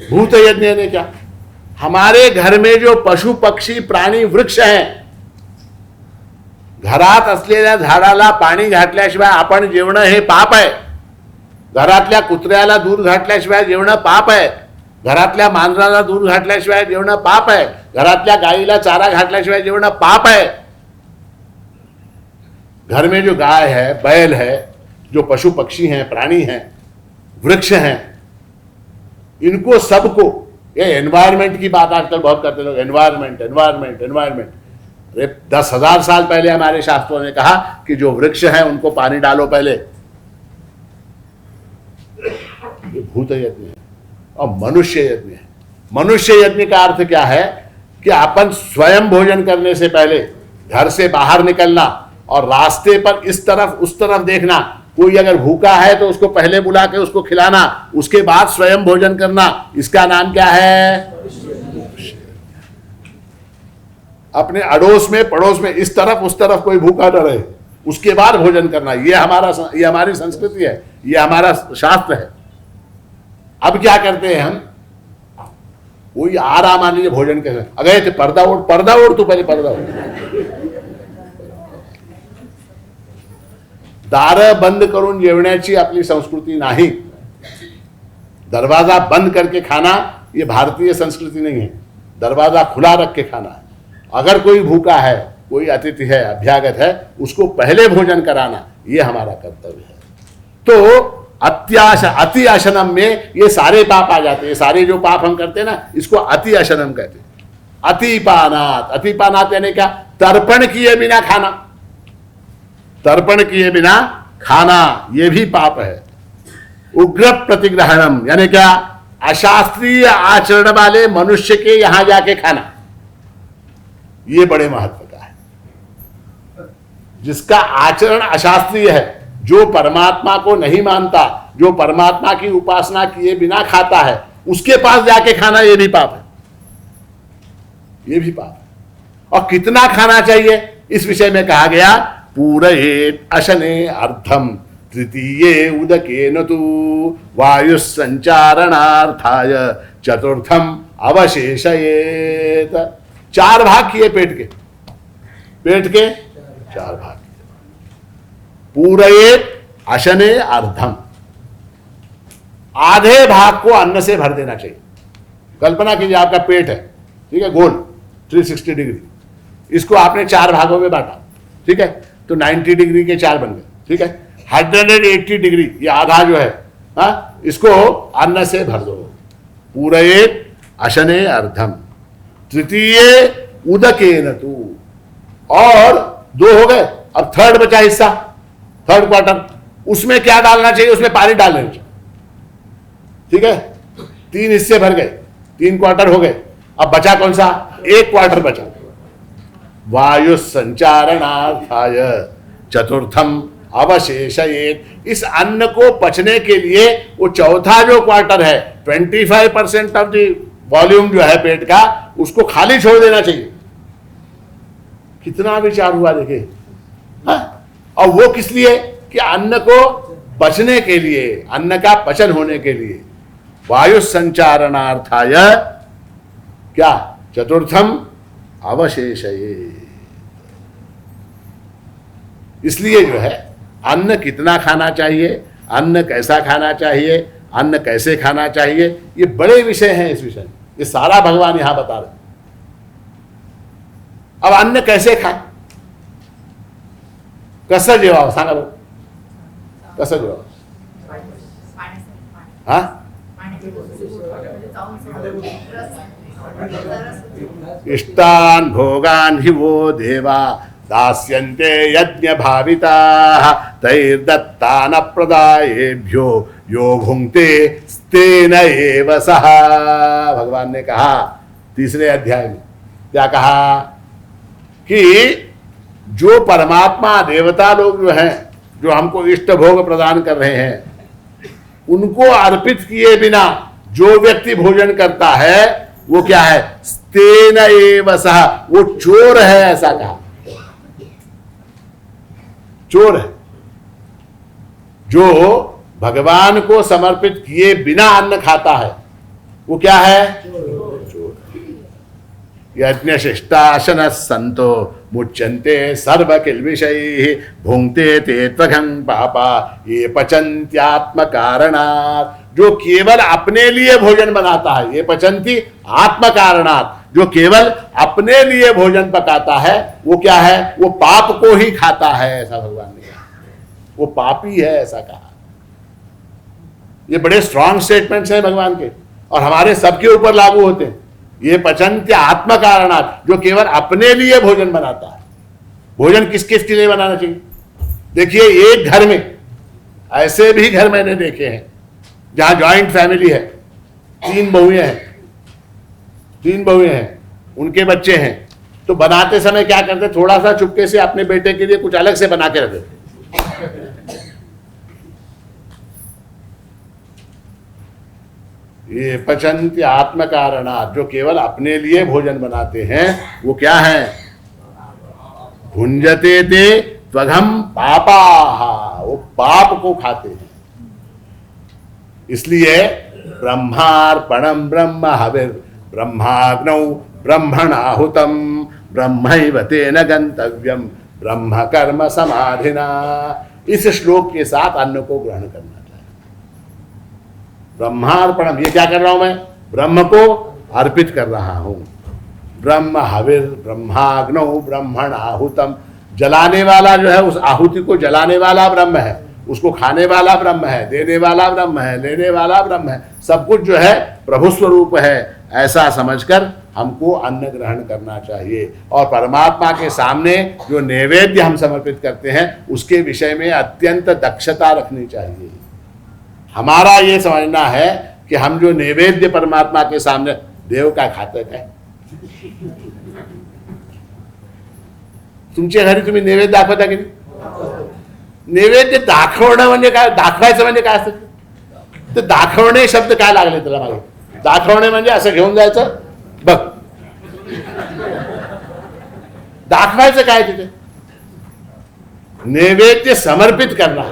भूत यज्ञ ने क्या? हमारे घर में जो पशु पक्षी प्राणी वृक्ष हैं, घरात असलेल्या झाडाला पाणी घातल्याशिवाय आपण जेवणं हे पाप आहे। घरातल्या कुत्र्याला दूध घातल्याशिवाय जेवणं पाप आहे। घरातल्या मांजराला दूध घातल्याशिवाय जेवणं पाप आहे। घरातल्या गाईला चारा घातल्याशिवाय जेवणं पाप है। घर में जो गाय है, बैल है, जो पशु पक्षी हैं, प्राणी हैं, वृक्ष हैं, इनको सबको, ये एनवायरमेंट की बात आजकल बहुत करते लोग, एनवायरमेंट एनवायरमेंट एनवायरमेंट। अरे 10,000 साल पहले हमारे शास्त्रों ने कहा कि जो वृक्ष हैं उनको पानी डालो पहले। ये भूत यज्ञ है। और मनुष्य यज्ञ है। मनुष्य यज्ञ का अर्थ क्या है कि अपन स्वयं भोजन करने से पहले घर से बाहर निकलना और रास्ते पर इस तरफ उस तरफ देखना, कोई अगर भूखा है तो उसको पहले बुला के उसको खिलाना, उसके बाद स्वयं भोजन करना, इसका नाम क्या है? अपने अड़ोस में पड़ोस में इस तरफ उस तरफ कोई भूखा न रहे, उसके बाद भोजन करना, ये हमारी संस्कृति है, ये हमारा शास्त्र है। अब क्या करते हैं हम, वही आराम मान लीजिए भोजन कैसे, अगर पर्दा ओढ़ तो पहले पर्दा ओढ़, दार बंद करून जेवण्याची आपली संस्कृती नाही, दरवाजा बंद करके खाना ये भारतीय संस्कृति नहीं है, दरवाजा खुला रख के खाना है। अगर कोई भूखा है, कोई अतिथि है, अभ्यागत है, उसको पहले भोजन कराना ये हमारा कर्तव्य है। तो अति अशनम में ये सारे पाप आ जाते हैं, सारे जो पाप हम करते हैं ना, इसको अति अशनम कहते हैं। अतिपानात यानी क्या, तर्पण किए बिना खाना, तर्पण किए बिना खाना ये भी पाप है। उग्र प्रतिग्रहणम यानी क्या, अशास्त्रीय आचरण वाले मनुष्य के यहां जाके खाना, ये बड़े महत्व का है। जिसका आचरण अशास्त्रीय है, जो परमात्मा को नहीं मानता, जो परमात्मा की उपासना किए बिना खाता है, उसके पास जाके खाना ये भी पाप है, ये भी पाप है। और कितना खाना चाहिए इस विषय में कहा गया, पूरयेत अशने अर्धम तृतीये उदकेन तु वायु संचारणार्थाय चतुर्थम अवशेषयेत। 4 भाग किए पेट के 4 भाग किए। पूरयेत अशने अर्धम, आधे भाग को अन्न से भर देना चाहिए। कल्पना कीजिए आपका पेट है, ठीक है, गोल 360 डिग्री, इसको आपने 4 भागों में बांटा, ठीक है, तो 90 डिग्री के 4 बन गए, ठीक है। 180 डिग्री ये आधा जो है, हाँ, इसको अन्न से भर दो। पूरयेत अशने अर्धम तृतीय उदकेन तु, और 2 हो गए, अब थर्ड बचा हिस्सा, थर्ड क्वार्टर, उसमें क्या डालना चाहिए, उसमें पानी डालना चाहिए, ठीक है। 3 हिस्से भर गए, 3 क्वार्टर हो गए, अब बचा कौन सा, 1 क्वार्टर बचा। वायु संचारणार्थाय चतुर्थम अवशेषयेत, इस अन्न को पचने के लिए वो चौथा जो क्वार्टर है, 25% ऑफ द वॉल्यूम जो है पेट का, उसको खाली छोड़ देना चाहिए। कितना विचार हुआ देखिए, हाँ? और वो किस लिए, कि अन्न को पचने के लिए, अन्न का पचन होने के लिए। वायु संचारणार्थाय क्या, चतुर्थम अवशेषयेत। इसलिए जो है अन्न कितना खाना चाहिए, अन्न कैसा खाना चाहिए, अन्न कैसे खाना चाहिए, ये बड़े विषय हैं। इस विषय में ये सारा भगवान यहां बता रहे। अब अन्न कैसे खाए, कसं जेवावं सांगा बरं, कसं जेवावं, हा, इष्टान भोगान हि वो देवा दास्यन्ते यज्ञ भाविताः तैर्दत्तान प्रदायेभ्यो यो भुंक्ते तेन एव सः। भगवान ने कहा 3 अध्याय में, क्या कहा, कि जो परमात्मा देवता लोग जो हैं, जो हमको इष्ट भोग प्रदान कर रहे हैं, उनको अर्पित किए बिना जो व्यक्ति भोजन करता है वो क्या है, तेन एव सः, वो चोर है, ऐसा कहा, चोर है। जो भगवान को समर्पित किए बिना अन्न खाता है वो क्या है, चोर। यज्ञशिष्टाशन संतो मुच्यन्ते सर्व किल्बिषैः भुंक्ते ते त्वघं पापा ये पचन्त्यात्म कारणात्। जो केवल अपने लिए भोजन बनाता है, ये पचन्ति आत्म कारणात्, जो केवल अपने लिए भोजन पकाता है वो क्या है, वो पाप को ही खाता है, ऐसा भगवान ने कहा, वो पापी है, ऐसा कहा। ये बड़े स्ट्रॉन्ग स्टेटमेंट्स हैं भगवान के, और हमारे सबके ऊपर लागू होते हैं। ये पचन्त्य आत्म कारणात्, जो केवल अपने लिए भोजन बनाता है। भोजन किस किस के लिए बनाना चाहिए, देखिए एक घर में, ऐसे भी घर मैंने देखे हैं जहां ज्वाइंट फैमिली है, 3 बहुएं हैं, उनके बच्चे हैं, तो बनाते समय क्या करते, थोड़ा सा चुपके से अपने बेटे के लिए कुछ अलग से बना के रखते। ये पचन्त्य आत्म कारणात्, जो केवल अपने लिए भोजन बनाते हैं वो क्या है, भुंजते ते त्वघम पापाहा, वो पाप को खाते हैं। इसलिए ब्रह्मार्पणम ब्रह्म हविर ब्रह्माग्नौ ब्रह्मणाहुतम ब्रह्मैव तेन गंतव्यम ब्रह्म कर्म समाधिना। इस श्लोक के साथ अन्न को ग्रहण करना चाहिए। ब्रह्मार्पणम, ये क्या कर रहा हूं मैं? ब्रह्म को अर्पित कर रहा हूं। ब्रह्म हविर ब्रह्माग्नौ ब्रह्मणाहुतम, जलाने वाला जो है, उस आहुति को जलाने वाला ब्रह्म है, उसको खाने वाला ब्रह्म है, देने वाला ब्रह्म है, लेने वाला ब्रह्म है, सब कुछ जो है प्रभु स्वरूप है। ऐसा समझकर हमको अन्न ग्रहण करना चाहिए। और परमात्मा के सामने जो नैवेद्य हम समर्पित करते हैं उसके विषय में अत्यंत दक्षता रखनी चाहिए। हमारा ये समझना है कि हम जो नैवेद्य परमात्मा के सामने, देव काय खातं काय? तुमच्या घरी तुम्ही नैवेद्य दाखवता की नाही? नैवेद्य दाखवणं म्हणजे काय? दाखवायचं म्हणजे काय असतं? तर दाखवणे शब्द काय लागले त्याला मागे? दाखवणे म्हणजे असं घेऊन जायचं, बघ. दाखवायचं काय तिथे? नैवेद्य समर्पित करना,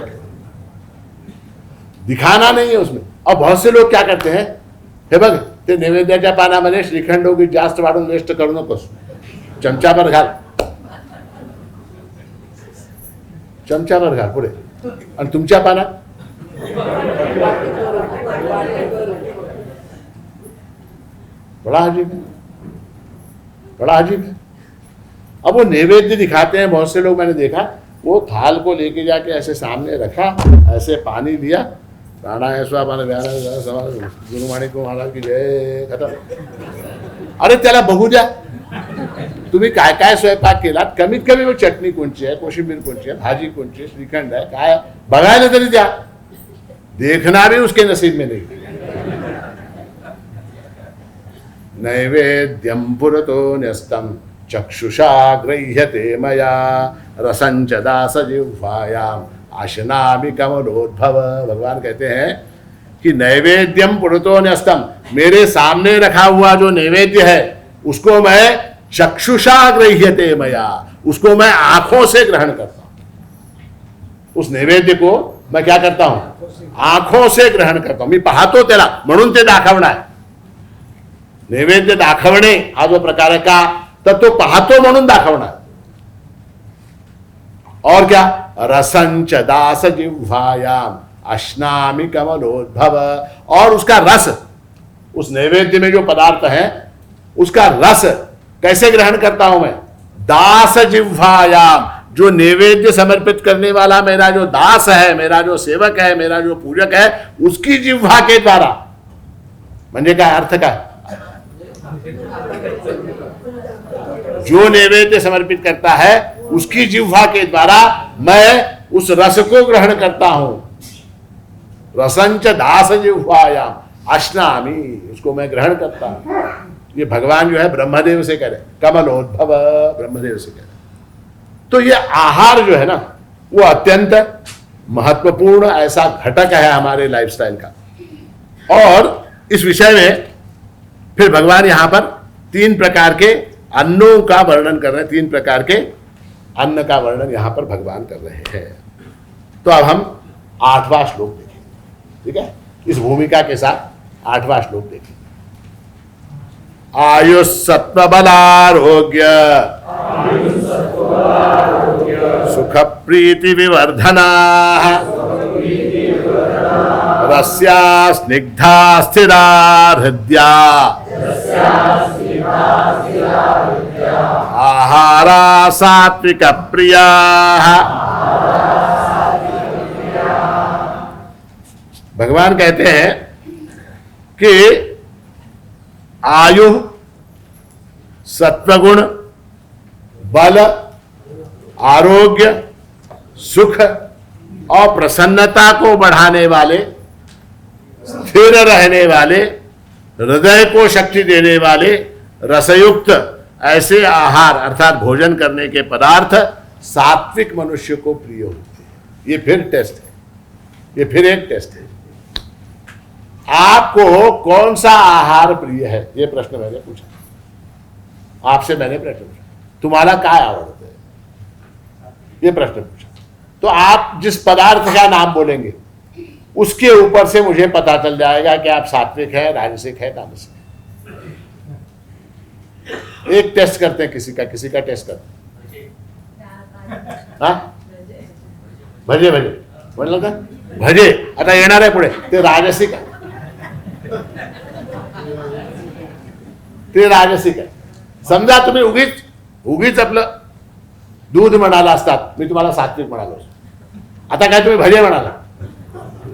दिखाना नहीं है उसमें। और बहुत से लोग क्या करते हैं, हे बघ ते नैवेद्याच्या पानामध्ये श्रीखंड उगीच जास्त वाढून वेस्ट करू नकोस, चमचाभर घाल, चमचाभर घाल पुढे, आणि तुमच्या पानात बड़ा अजीब है, बड़ा अजीब है। अब वो नैवेद्य दिखाते हैं बहुत से लोग, मैंने देखा वो थाल को लेके जाके ऐसे सामने रखा, ऐसे पानी लिया, प्राणायाम स्वापान गुरुमाणी को महाराज की जय, खत्म। अरे त्याला बघू द्या तुम्ही काय काय स्वयंपाक केलात, कमीत कमी वो चटणी कोणची आहे, कोशिंबीर कोणची आहे, भाजी कोणची आहे, श्रीखंड आहे, काय बघायला तरी द्या। देखना भी उसके नसीब में नहीं। नैवेद्यम पुरतो न्यस्तम चक्षुषा गृह्यते मया रसंच दास जिह्वायाम आशनामि कमलोद्भव। भगवान कहते हैं कि नैवेद्यम पुरतो न्यस्तम, मेरे सामने रखा हुआ जो नैवेद्य है उसको मैं चक्षुषा गृह्यते मया, उसको मैं आंखों से ग्रहण करता हूं। उस नैवेद्य को मैं क्या करता हूं? आंखों से ग्रहण करता हूं। मी पाहतो त्याला, म्हणून ते दाखवणं आहे। नैवेद्य दाखवणे हा जो प्रकार आहे का, तर तो पाहतो म्हणून दाखवणार। और क्या? रसंच दास जिह्वायाम अश्नामि कमलोद्भव, और उसका रस, उस नैवेद्य में जो पदार्थ है उसका रस कैसे ग्रहण करता हूं मैं? दास जिह्वायाम, जो नैवेद्य समर्पित करने वाला मेरा जो दास है, मेरा जो सेवक है, मेरा जो पूजक है, उसकी जिह्वा के द्वारा। म्हणजे काय अर्थ काय? जो नैवेद्य समर्पित करता है उसकी जिह्वा के द्वारा मैं उस रस को ग्रहण करता हूं। रसंच दास जिह्वायाम अश्नामि, उसको मैं ग्रहण करता हूं। ये भगवान जो है ब्रह्मदेव से कह रहे, कमलोद्भव, ब्रह्मदेव से कह रहे। तो ये आहार जो है ना, वो अत्यंत महत्वपूर्ण ऐसा घटक है हमारे लाइफस्टाइल का। और इस विषय में फिर भगवान यहां पर 3 प्रकार के अन्नों का वर्णन कर रहे हैं, 3 प्रकार के अन्न का वर्णन यहां पर भगवान कर रहे हैं। तो अब हम 8वां श्लोक देखेंगे, ठीक है? इस भूमिका के साथ 8वां श्लोक देखेंगे। आयुष सत्व बलारोग्य सुख प्रीति विवर्धना रस्या स्निग्धा स्थिरा हृदया आहारा सात्विक प्रिया। भगवान कहते हैं कि आयु, सत्वगुण, बल, आरोग्य, सुख और प्रसन्नता को बढ़ाने वाले, स्थिर रहने वाले, हृदय को शक्ति देने वाले रसयुक्त ऐसे आहार अर्थात भोजन करने के पदार्थ सात्विक मनुष्य को प्रिय होते हैं। ये फिर टेस्ट है, ये फिर एक टेस्ट है। आपको कौन सा आहार प्रिय है? ये प्रश्न मैंने पूछा आपसे, मैंने प्रश्न पूछा तुम्हाला काय आवडतं? ये प्रश्न पूछा। तो आप जिस पदार्थ का नाम बोलेंगे उसके ऊपर से मुझे पता चल जाएगा कि आप सात्विक है, राजसिक है, तामसिक है। एक टेस्ट करते हैं, किसी का टेस्ट करते हैं। हाँ, भजे भजे म्हटलं का भजे आता येणार आहे पुढे, ते राजसिक आहे, ते राजसिक आहे। समजा तुम्ही उगीच आपलं दूध म्हणाला असतात, मी तुम्हाला सात्विक म्हणालो, आता काय तुम्ही भजे म्हणाला,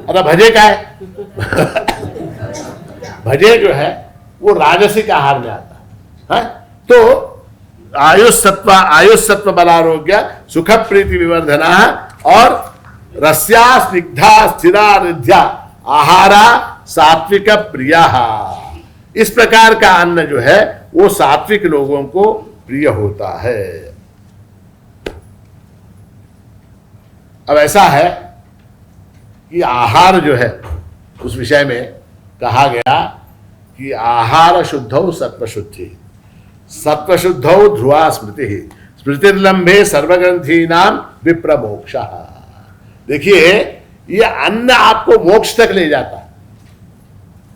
आता भजे काय भजे जो है वो राजसिक आहार में आता है। तो आयुष सत्व बलारोग्य सुख प्रीति विवर्धना और रस्या स्निग्धा स्थिरा रिद्ध्या आहारा सात्विक प्रिया, इस प्रकार का अन्न जो है वो सात्विक लोगों को प्रिय होता है। अब ऐसा है कि आहार जो है उस विषय में कहा गया कि आहार शुद्धौ सत्वशुद्धि, सत्वशुद्धौ ध्रुवा स्मृति, स्मृतिर्लंबे सर्वग्रंथी नाम विप्रमोक्ष। देखिए ये अन्न आपको मोक्ष तक ले जाता है,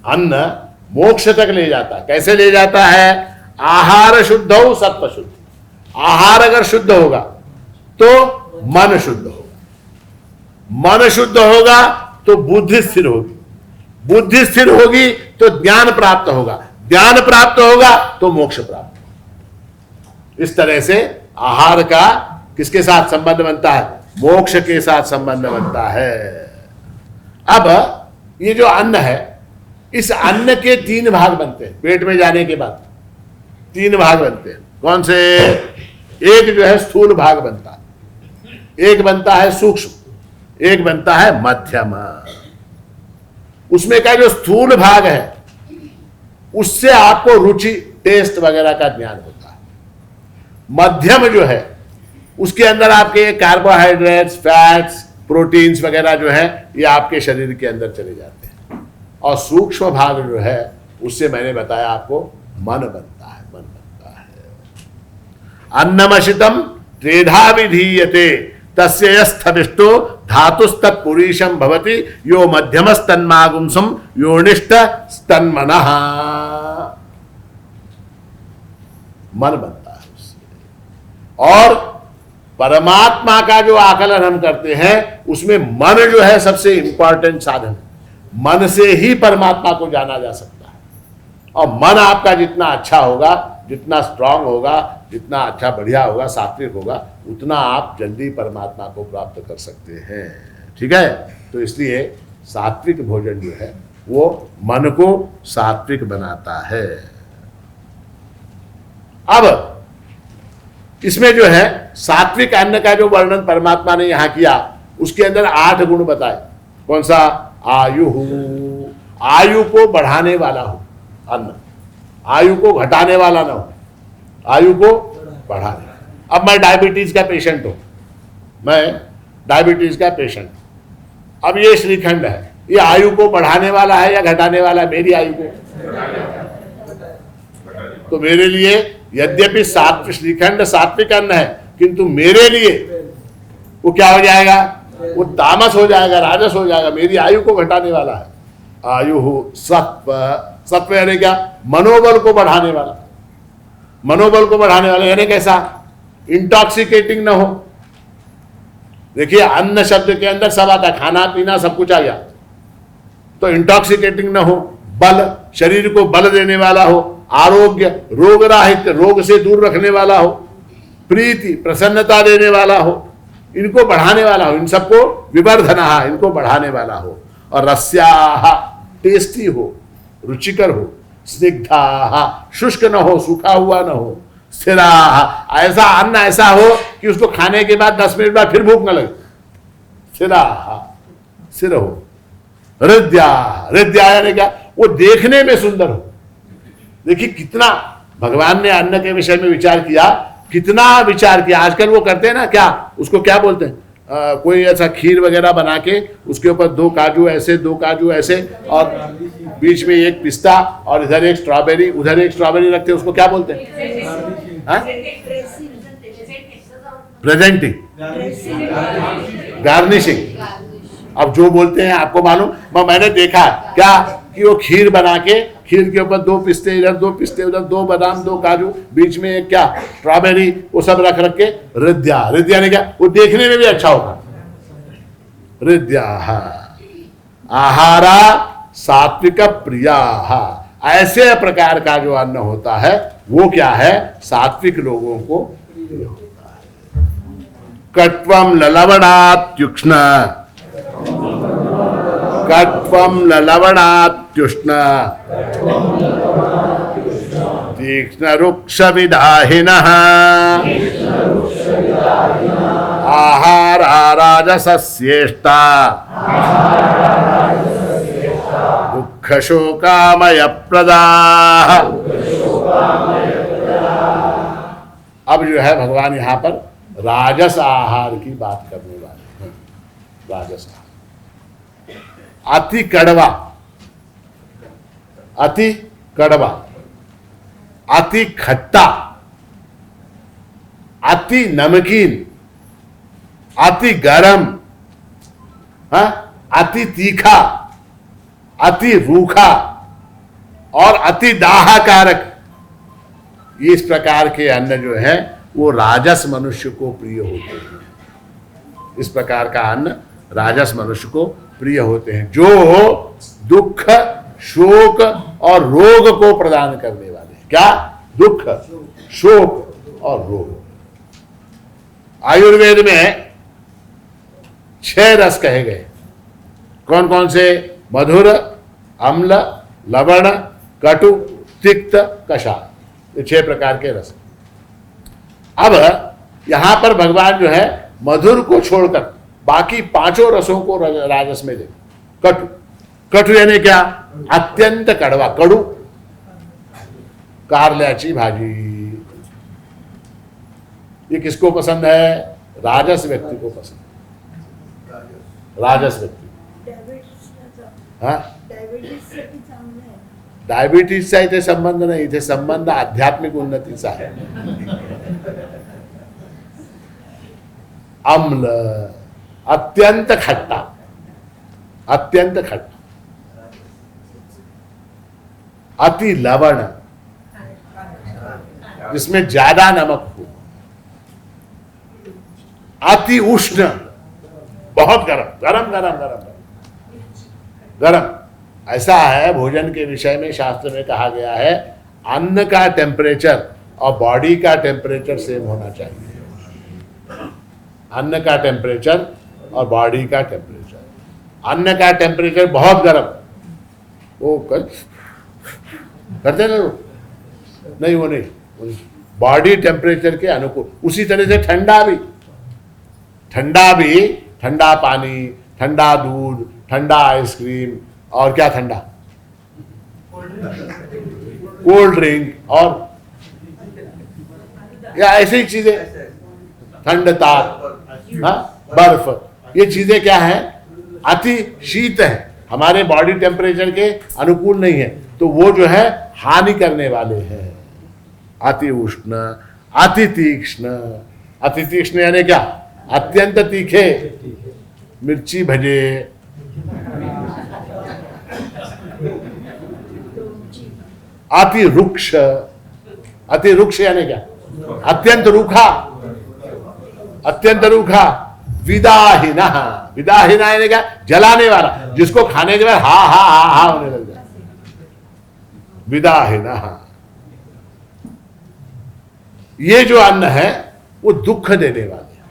अन्न मोक्ष तक ले जाता है। कैसे ले जाता है? आहार शुद्धौ सत्वशुद्धि, आहार अगर शुद्ध होगा तो मन शुद्ध होगा, मन शुद्ध होगा तो बुद्धि स्थिर होगी, बुद्धि स्थिर होगी तो ज्ञान प्राप्त होगा, ज्ञान प्राप्त होगा तो मोक्ष प्राप्त होगा। इस तरह से आहार का किसके साथ संबंध बनता है? मोक्ष के साथ संबंध बनता है। अब ये जो अन्न है, इस अन्न के 3 भाग बनते हैं। पेट में जाने के बाद 3 भाग बनते हैं। कौन से? एक जो है स्थूल भाग बनता है, एक बनता है सूक्ष्म, एक बनता है मध्यम। उसमें का जो स्थूल भाग है उससे आपको रुचि, टेस्ट वगैरह का ज्ञान होता है। मध्यम जो है उसके अंदर आपके कार्बोहाइड्रेट्स, फैट्स, प्रोटीन्स वगैरह जो है ये आपके शरीर के अंदर चले जाते हैं। और सूक्ष्म भाग जो है उससे मैंने बताया आपको मन बनता है, मन बनता है। अन्नमशितम त्रेधा विधीयते तस्य यस्थविष्टो धातुस्तत्पुरीशम भवति यो मध्यमस्तन्मागुंसम योनिष्ठ स्तन्मनः, मन बनता है उससे। और परमात्मा का जो आकलन हम करते हैं उसमें मन जो है सबसे इंपॉर्टेंट साधन है। मन से ही परमात्मा को जाना जा सकता है। और मन आपका जितना अच्छा होगा, जितना स्ट्रांग होगा, जितना अच्छा बढ़िया होगा, सात्विक होगा, उतना आप जल्दी परमात्मा को प्राप्त कर सकते हैं। ठीक है, तो इसलिए सात्विक भोजन जो है वो मन को सात्विक बनाता है। अब इसमें जो है सात्विक अन्न का जो वर्णन परमात्मा ने यहां किया, उसके अंदर 8 गुण बताए। कौन सा? आयु, आयु को बढ़ाने वाला हो अन्न, आयु को घटाने वाला ना हो, आयु को बढ़ाने। अब मैं डायबिटीज का पेशेंट हूं, मैं डायबिटीज का पेशेंट, अब ये श्रीखंड है, ये आयु को बढ़ाने वाला है या घटाने वाला है? मेरी आयु को। तो मेरे लिए यद्यपि श्रीखंड सात्विक अन्न है, किंतु मेरे लिए वो क्या हो जाएगा? वो तामस हो जाएगा, राजस हो जाएगा। मेरी आयु को घटाने वाला है। आयु सत्व, सत्व यानी क्या? मनोबल को बढ़ाने वाला, मनोबल को बढ़ाने वाला यानी कैसा? इंटॉक्सिकेटिंग ना हो। देखिए अन्न शब्द के अंदर सब आता है, खाना पीना सब कुछ आ गया, तो इंटॉक्सिकेटिंग ना हो। बल, शरीर को बल देने वाला हो। आरोग्य, रोग राहित्य, रोग से दूर रखने वाला हो। प्रीति, प्रसन्नता देने वाला हो, इनको बढ़ाने वाला हो। इन सबको विवर्धना, इनको बढ़ाने वाला हो। और रस्या, टेस्टी हो, रुचिकर हो। स्निग्धा, शुष्क न हो, सूखा हुआ न हो। स्थिरा, ऐसा अन्न ऐसा हो कि उसको खाने के बाद 10 मिनट बाद फिर भूख न लगे। स्थिरा, स्थिर हो। हृदया, हृदया यानी क्या? वो देखने में सुंदर हो। देखिए कितना भगवान ने अन्न के विषय में विचार किया, कितना विचार किया। आजकल वो करते हैं ना, क्या उसको क्या बोलते हैं, कोई ऐसा खीर वगैरह बना के उसके ऊपर 2 काजू ऐसे, 2 काजू ऐसे, और बीच में एक पिस्ता, और इधर एक स्ट्रॉबेरी, उधर एक स्ट्रॉबेरी रखते हैं, उसको क्या बोलते हैं? Presenting, garnishing. अब जो बोलते हैं आपको मालूम, मैंने देखा क्या कि वो खीर बना के, खीर के ऊपर 2 पिस्ते इधर, 2 पिस्ते उधर, 2 बादाम, 2 काजू, बीच में एक क्या स्ट्रॉबेरी, वो सब रख रख के हृदया, हृदया ने क्या, वो देखने में भी अच्छा होगा। हृदया आहारा सात्विक प्रिया, ऐसे प्रकार का जो अन्न होता है वो क्या है, सात्विक लोगों को प्रिय होता है। कट्वम ललवणात्युष्ण, कट्वम ललवणात्युष्ण तीक्ष्ण रुक्ष विदाहिनः आहारा राजसस्येष्टा दुःख शोकामय प्रदाः। अब जो है भगवान यहाँ पर राजस आहार की बात करने वाले हैं। राजस आहार अति कड़वा, अति कड़वा, अति खट्टा, अति नमकीन, अति गरम, अति तीखा, अति रूखा और अति दाहकारक, इस प्रकार के अन्न जो है वो राजस मनुष्य को प्रिय होते हैं। इस प्रकार का अन्न राजस मनुष्य को प्रिय होते हैं, जो दुख, शोक और रोग को प्रदान करने वाले हैं। क्या? दुख, शोक और रोग। आयुर्वेद में 6 रस कहे गए। कौन कौन से? मधुर, अम्ल, लवण, कटु, तिक्त, कषाय, ये 6 प्रकार के रस। अब यहां पर भगवान जो है मधुर को छोड़कर बाकी 5 रसों को राजस में दे। कटु, कटु यानी क्या? अत्यंत कड़वा, कड़ू। कारल्याची भाजी, ये किसको पसंद है? राजस व्यक्ति को पसंद है। राजस व्यक्ति, डायबिटीजचा इथे संबंध नाही, इथे संबंध आध्यात्मिक उन्नतीचा आहे। अम्ल, अत्यंत खट्टा, अत्यंत खट्टा, अति लवण, जिसमें ज्यादा नमक हो, अति उष्ण, बहुत गरम, गरम गरम गरम गरम। ऐसा है, भोजन के विषय में शास्त्र में कहा गया है, अन्न का टेम्परेचर और बॉडी का टेम्परेचर सेम होना चाहिए। अन्न का टेम्परेचर और बॉडी का टेम्परेचर। अन्न का टेम्परेचर बहुत गर्म, वो करते ना लोग, नहीं वो नहीं, बॉडी टेम्परेचर के अनुकूल। उसी तरह से ठंडा भी, ठंडा पानी, ठंडा दूध, ठंडा आइसक्रीम, और क्या ठंडा? कोल्ड ड्रिंक, और या ऐसी ही चीजें, ठंडता, बर्फ, ये चीजें क्या है? अति शीत है, हमारे बॉडी टेम्परेचर के अनुकूल नहीं है, तो वो जो है हानि करने वाले हैं। अति उष्ण, अति तीक्ष्ण। अति तीक्ष्ण यानी क्या? अत्यंत तीखे, मिर्ची भजे, अति रुक्ष। अति रुक्ष यानी क्या? अत्यंत रूखा, अत्यंत रूखा। विदाहिना, विदाहिना यानी क्या? जलाने वाला, जिसको खाने के बाद हा हा हा हा होने लग जाए। विदाहिना, ये जो अन्न है वो दुख देने वाले हैं।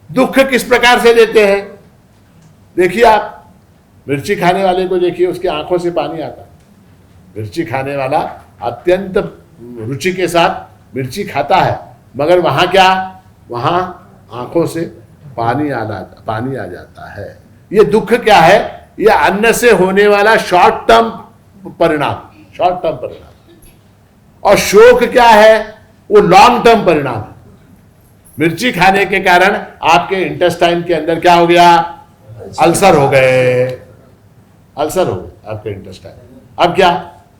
दुख किस प्रकार से देते हैं? देखिए आप मिर्ची खाने वाले को देखिए, उसकी आंखों से पानी आता है। मिर्ची खाने वाला अत्यंत रुचि के साथ मिर्ची खाता है, मगर वहां क्या? वहां आंखों से पानी आ जाता है। ये दुख क्या है? ये अन्न से होने वाला शॉर्ट टर्म परिणाम, शॉर्ट टर्म परिणाम। और शोक क्या है? वो लॉन्ग टर्म परिणाम है। मिर्ची खाने के कारण आपके इंटेस्टाइन के अंदर क्या हो गया? अल्सर हो गए, अल्सर हो गए आपके इंटेस्टाइन। अब क्या?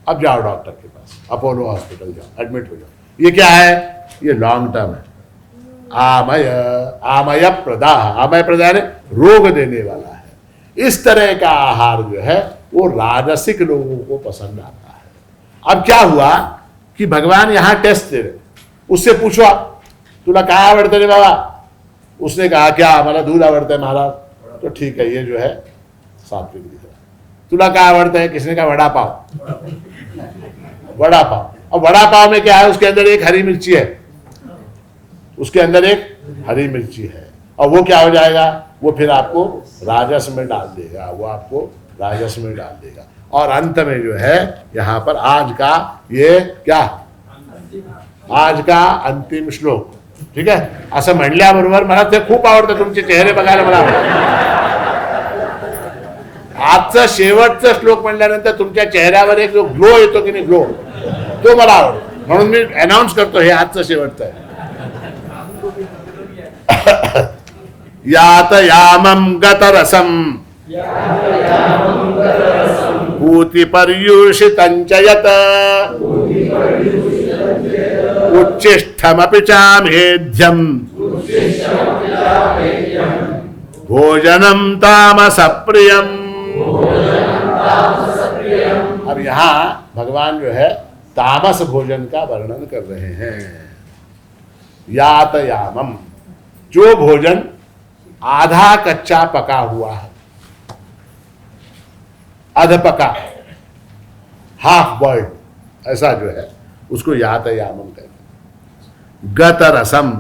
अब जाओ डॉक्टर के पास, अपोलो हॉस्पिटल जाओ, एडमिट हो जाओ। ये क्या है? ये लॉन्ग टर्म है। आमय, आमय प्रदाह, आमय प्रदाह ने रोग देने वाला है। इस तरह का आहार जो है वो राजसिक लोगों को पसंद आता है। अब क्या हुआ कि भगवान यहां टेस्ट दे रहे, उससे पूछो तुला काय आवडतं रे बाबा, उसने कहा क्या मला दूध आवडतं है महाराज, तो ठीक है ये जो है सात्विक दिख रहा। तुला काय आवडतं है, किसने कहा वड़ा पाव, वड़ा पाव। अब वड़ा पाव में क्या है, उसके अंदर एक हरी मिर्ची है, उसके अंदर एक हरी मिर्ची है, और वो क्या हो जाएगा, वो फिर आपको राजस में डाल देगा, वो आपको राजस में डाल देगा। और अंत में जो है यहां पर आज का ये क्या, आज का अंतिम श्लोक, ठीक आहे। असं म्हणल्याबरोबर मला ते खूप आवडतं, तुमचे चेहरे बघायला मला आजचा शेवटचा श्लोक म्हणल्यानंतर तुमच्या चेहऱ्यावर एक जो ग्लो येतो की नाही, ग्लो, तो मला आवडतो, म्हणून मी अनाउन्स करतो हे आजचं शेवटचं आहे। यात यामं गतरसं भूति पर्युषितं च यत् उच्छिष्टमपि चामेध्यं भोजनं तामसप्रियम्। अब यहाँ भगवान जो है तामस भोजन का वर्णन कर रहे हैं। यात यामम, जो भोजन आधा कच्चा पका हुआ है, अध पका, हाफ बॉइल्ड, ऐसा जो है उसको यात यामम कहते हैं। गत रसम,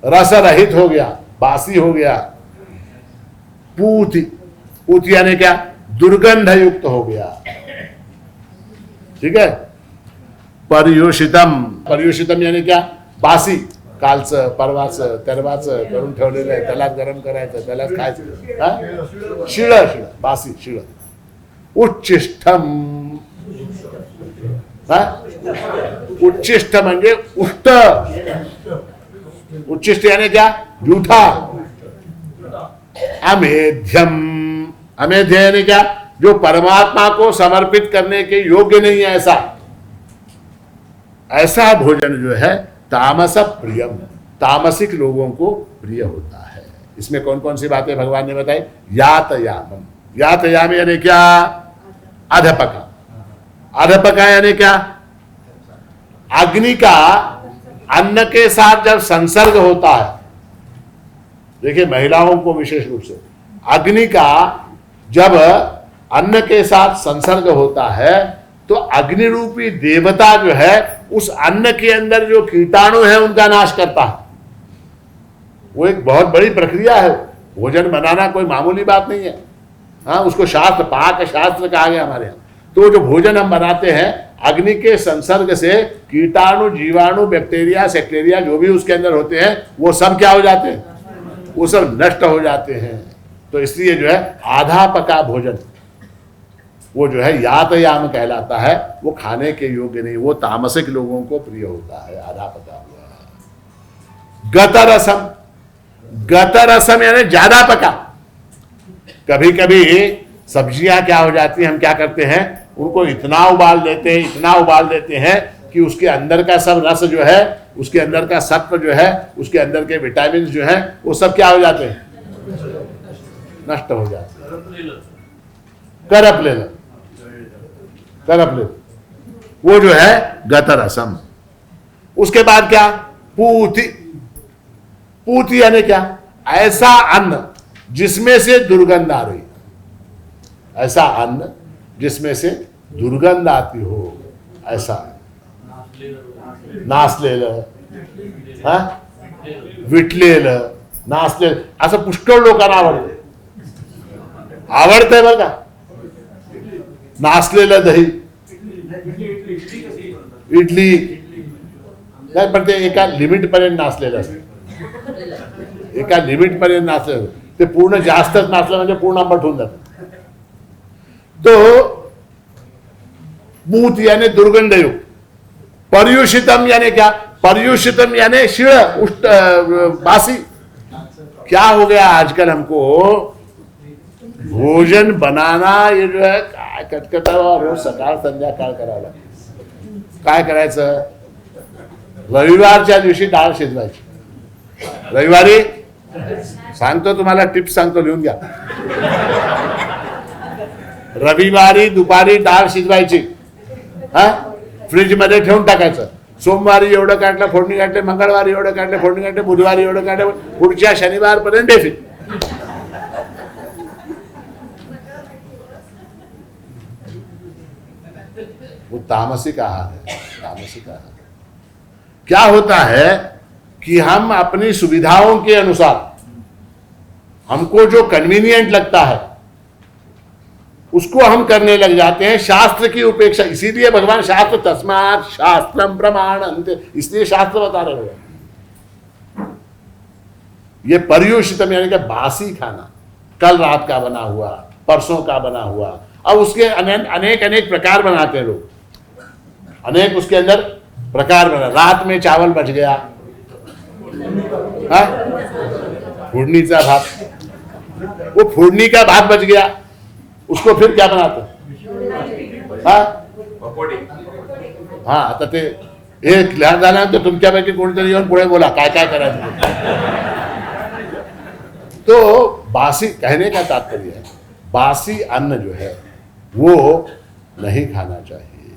रस रहित हो गया, बासी हो गया। पूति, पूति यानी क्या, दुर्गंध युक्त हो गया, ठीक है। पर्युषितम, पर्युषितम यानी क्या, बासी, कालचं परवाचं तेरवाचं करून ठेवलेलं आहे, त्याला गरम करायचं, त्याला खायचं, शिळ शिळ, बासी शिळ। उच्छिष्टम, उच्छिष्ट म्हणजे उष्ट, उच्छिष्ट यानी क्या, जूठा। अमेध्यम, अमेध्य यानी क्या, जो परमात्मा को समर्पित करने के योग्य नहीं है, ऐसा ऐसा भोजन जो है तामस प्रियम, तामसिक लोगों को प्रिय होता है। इसमें कौन कौन सी बातें भगवान ने बताई, यात यामम, यात याम यानी क्या, अधपका, अधपका यानी क्या, अग्नि का अन्न के साथ जब संसर्ग होता है, देखिए महिलाओं को विशेष रूप से, अग्नि का जब अन्न के साथ संसर्ग होता है तो अग्नि रूपी देवता जो है उस अन्न के अंदर जो कीटाणु है उनका नाश करता है। वो एक बहुत बड़ी प्रक्रिया है, भोजन बनाना कोई मामूली बात नहीं है। हाँ, उसको शास्त्र, पाक शास्त्र कहा गया हमारे यहाँ। तो जो भोजन हम बनाते हैं, अग्नि के संसर्ग से कीटाणु, जीवाणु, बैक्टीरिया, सेक्टेरिया जो भी उसके अंदर होते हैं वो सब क्या हो जाते हैं, वो सब नष्ट हो जाते हैं। तो इसलिए जो है आधा पका भोजन वो जो है यात याम कहलाता है, वो खाने के योग्य नहीं, वो तामसिक लोगों को प्रिय होता है, आधा पका हुआ। गतरसम, गतरसम यानी ज्यादा पका। कभी कभी सब्जियां क्या हो जाती हैं, हम क्या करते हैं, उनको इतना उबाल देते हैं, इतना उबाल देते हैं कि उसके अंदर का सब रस जो है, उसके अंदर का सत्व जो है, उसके अंदर के विटामिन जो है वो सब क्या हो जाते हैं, नष्ट हो जाते हैं। करप ले लो, करप ले, वो जो है गतरसम। उसके बाद क्या, पूति, पूति यानी क्या, ऐसा अन्न जिसमें से दुर्गंध आ रही, ऐसा अन्न जिसमें से दुर्गंध आती हो, ऐसा नासलेलं, विटलेलं, नासलेलं, असं पुष्कळ लोकांना आवडतं, आवडतंय बघा। नासलेलं दही, इडली नाही, पण ते एका लिमिट पर्यंत नासलेलं असतं, एका लिमिट पर्यंत नासलेलं, ते पूर्ण जास्तच नासलं म्हणजे पूर्ण आंबट होऊन जातं। तो पूत यानी दुर्गंधयुक्त। पर्युषितम यानी क्या, पर्युषितम यानी शिळ, उष्ट, बासी। क्या हो गया आजकल हमको, भोजन बनाना ये जो है काय कटकटावा, रोज सकाळ संध्याकाळ करावं लागतं। काय करायचं, रविवारच्या दिवशी डाळ शिजवायची, रविवारी सांगतो तुम्हाला, टिप्स सांगतो, लिहून घ्या. रविवारी दुपारी डाळ शिजवायची, हा, फ्रीज मध्ये ठेवून टाकायचं. सोमवारी एवढं काढलं, फोडणी काढले, मंगळवारी एवढं काढले, फोडणी काढले, बुधवारी एवढं काढलं, पुढच्या शनिवारपर्यंत बेफिक. वो तामसिक आहार है, तामसिक आहार. क्या होता है कि हम अपनी सुविधाओं के अनुसार हमको जो कन्वीनियंट लगता है उसको हम करने लग जाते हैं, शास्त्र की उपेक्षा. इसीलिए भगवान शास्त्र, तस्मात् शास्त्रम प्रमाणन्ते, इसलिए शास्त्र बता रहे हैं. ये पर्युषितम यानी कि बासी खाना, कल रात का बना हुआ, परसों का बना हुआ. अब उसके अनेक अनेक प्रकार बनाते हैं लोग, अनेक उसके अंदर प्रकार बना. रात में चावल बच गया, फोड़नीचा भात, वो फोड़नी का भात बच गया, उसको फिर क्या बनाते? हाँ, आता ते एक लहान झाल्यानंतर तुमच्यापैकी कोणीतरी येऊन पुढे बोला काय काय करायचं. तो बासी, कहने का तात्पर्य है बासी अन्न जो है वो नहीं खाना चाहिए.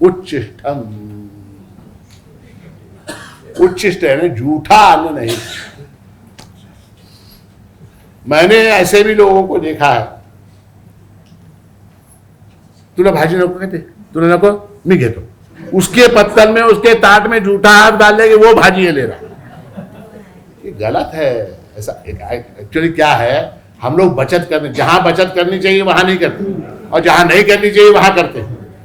उच्चिष्टम, उच्चिष्ट है ना, झूठा अन्न नहीं. मैंने ऐसे भी लोगों को देखा है, तुला भाजी नको कहते, तुला नको, मी घेतो. उसके पत्तल में, उसके ताट में झूठा हाथ डाल देंगे, वो भाजी ले रहा. ये गलत है. ऐसा एक्चुअली क्या है, हम लोग बचत करने, जहां बचत करनी चाहिए वहां नहीं करते, और जहां नहीं करनी चाहिए वहां करते.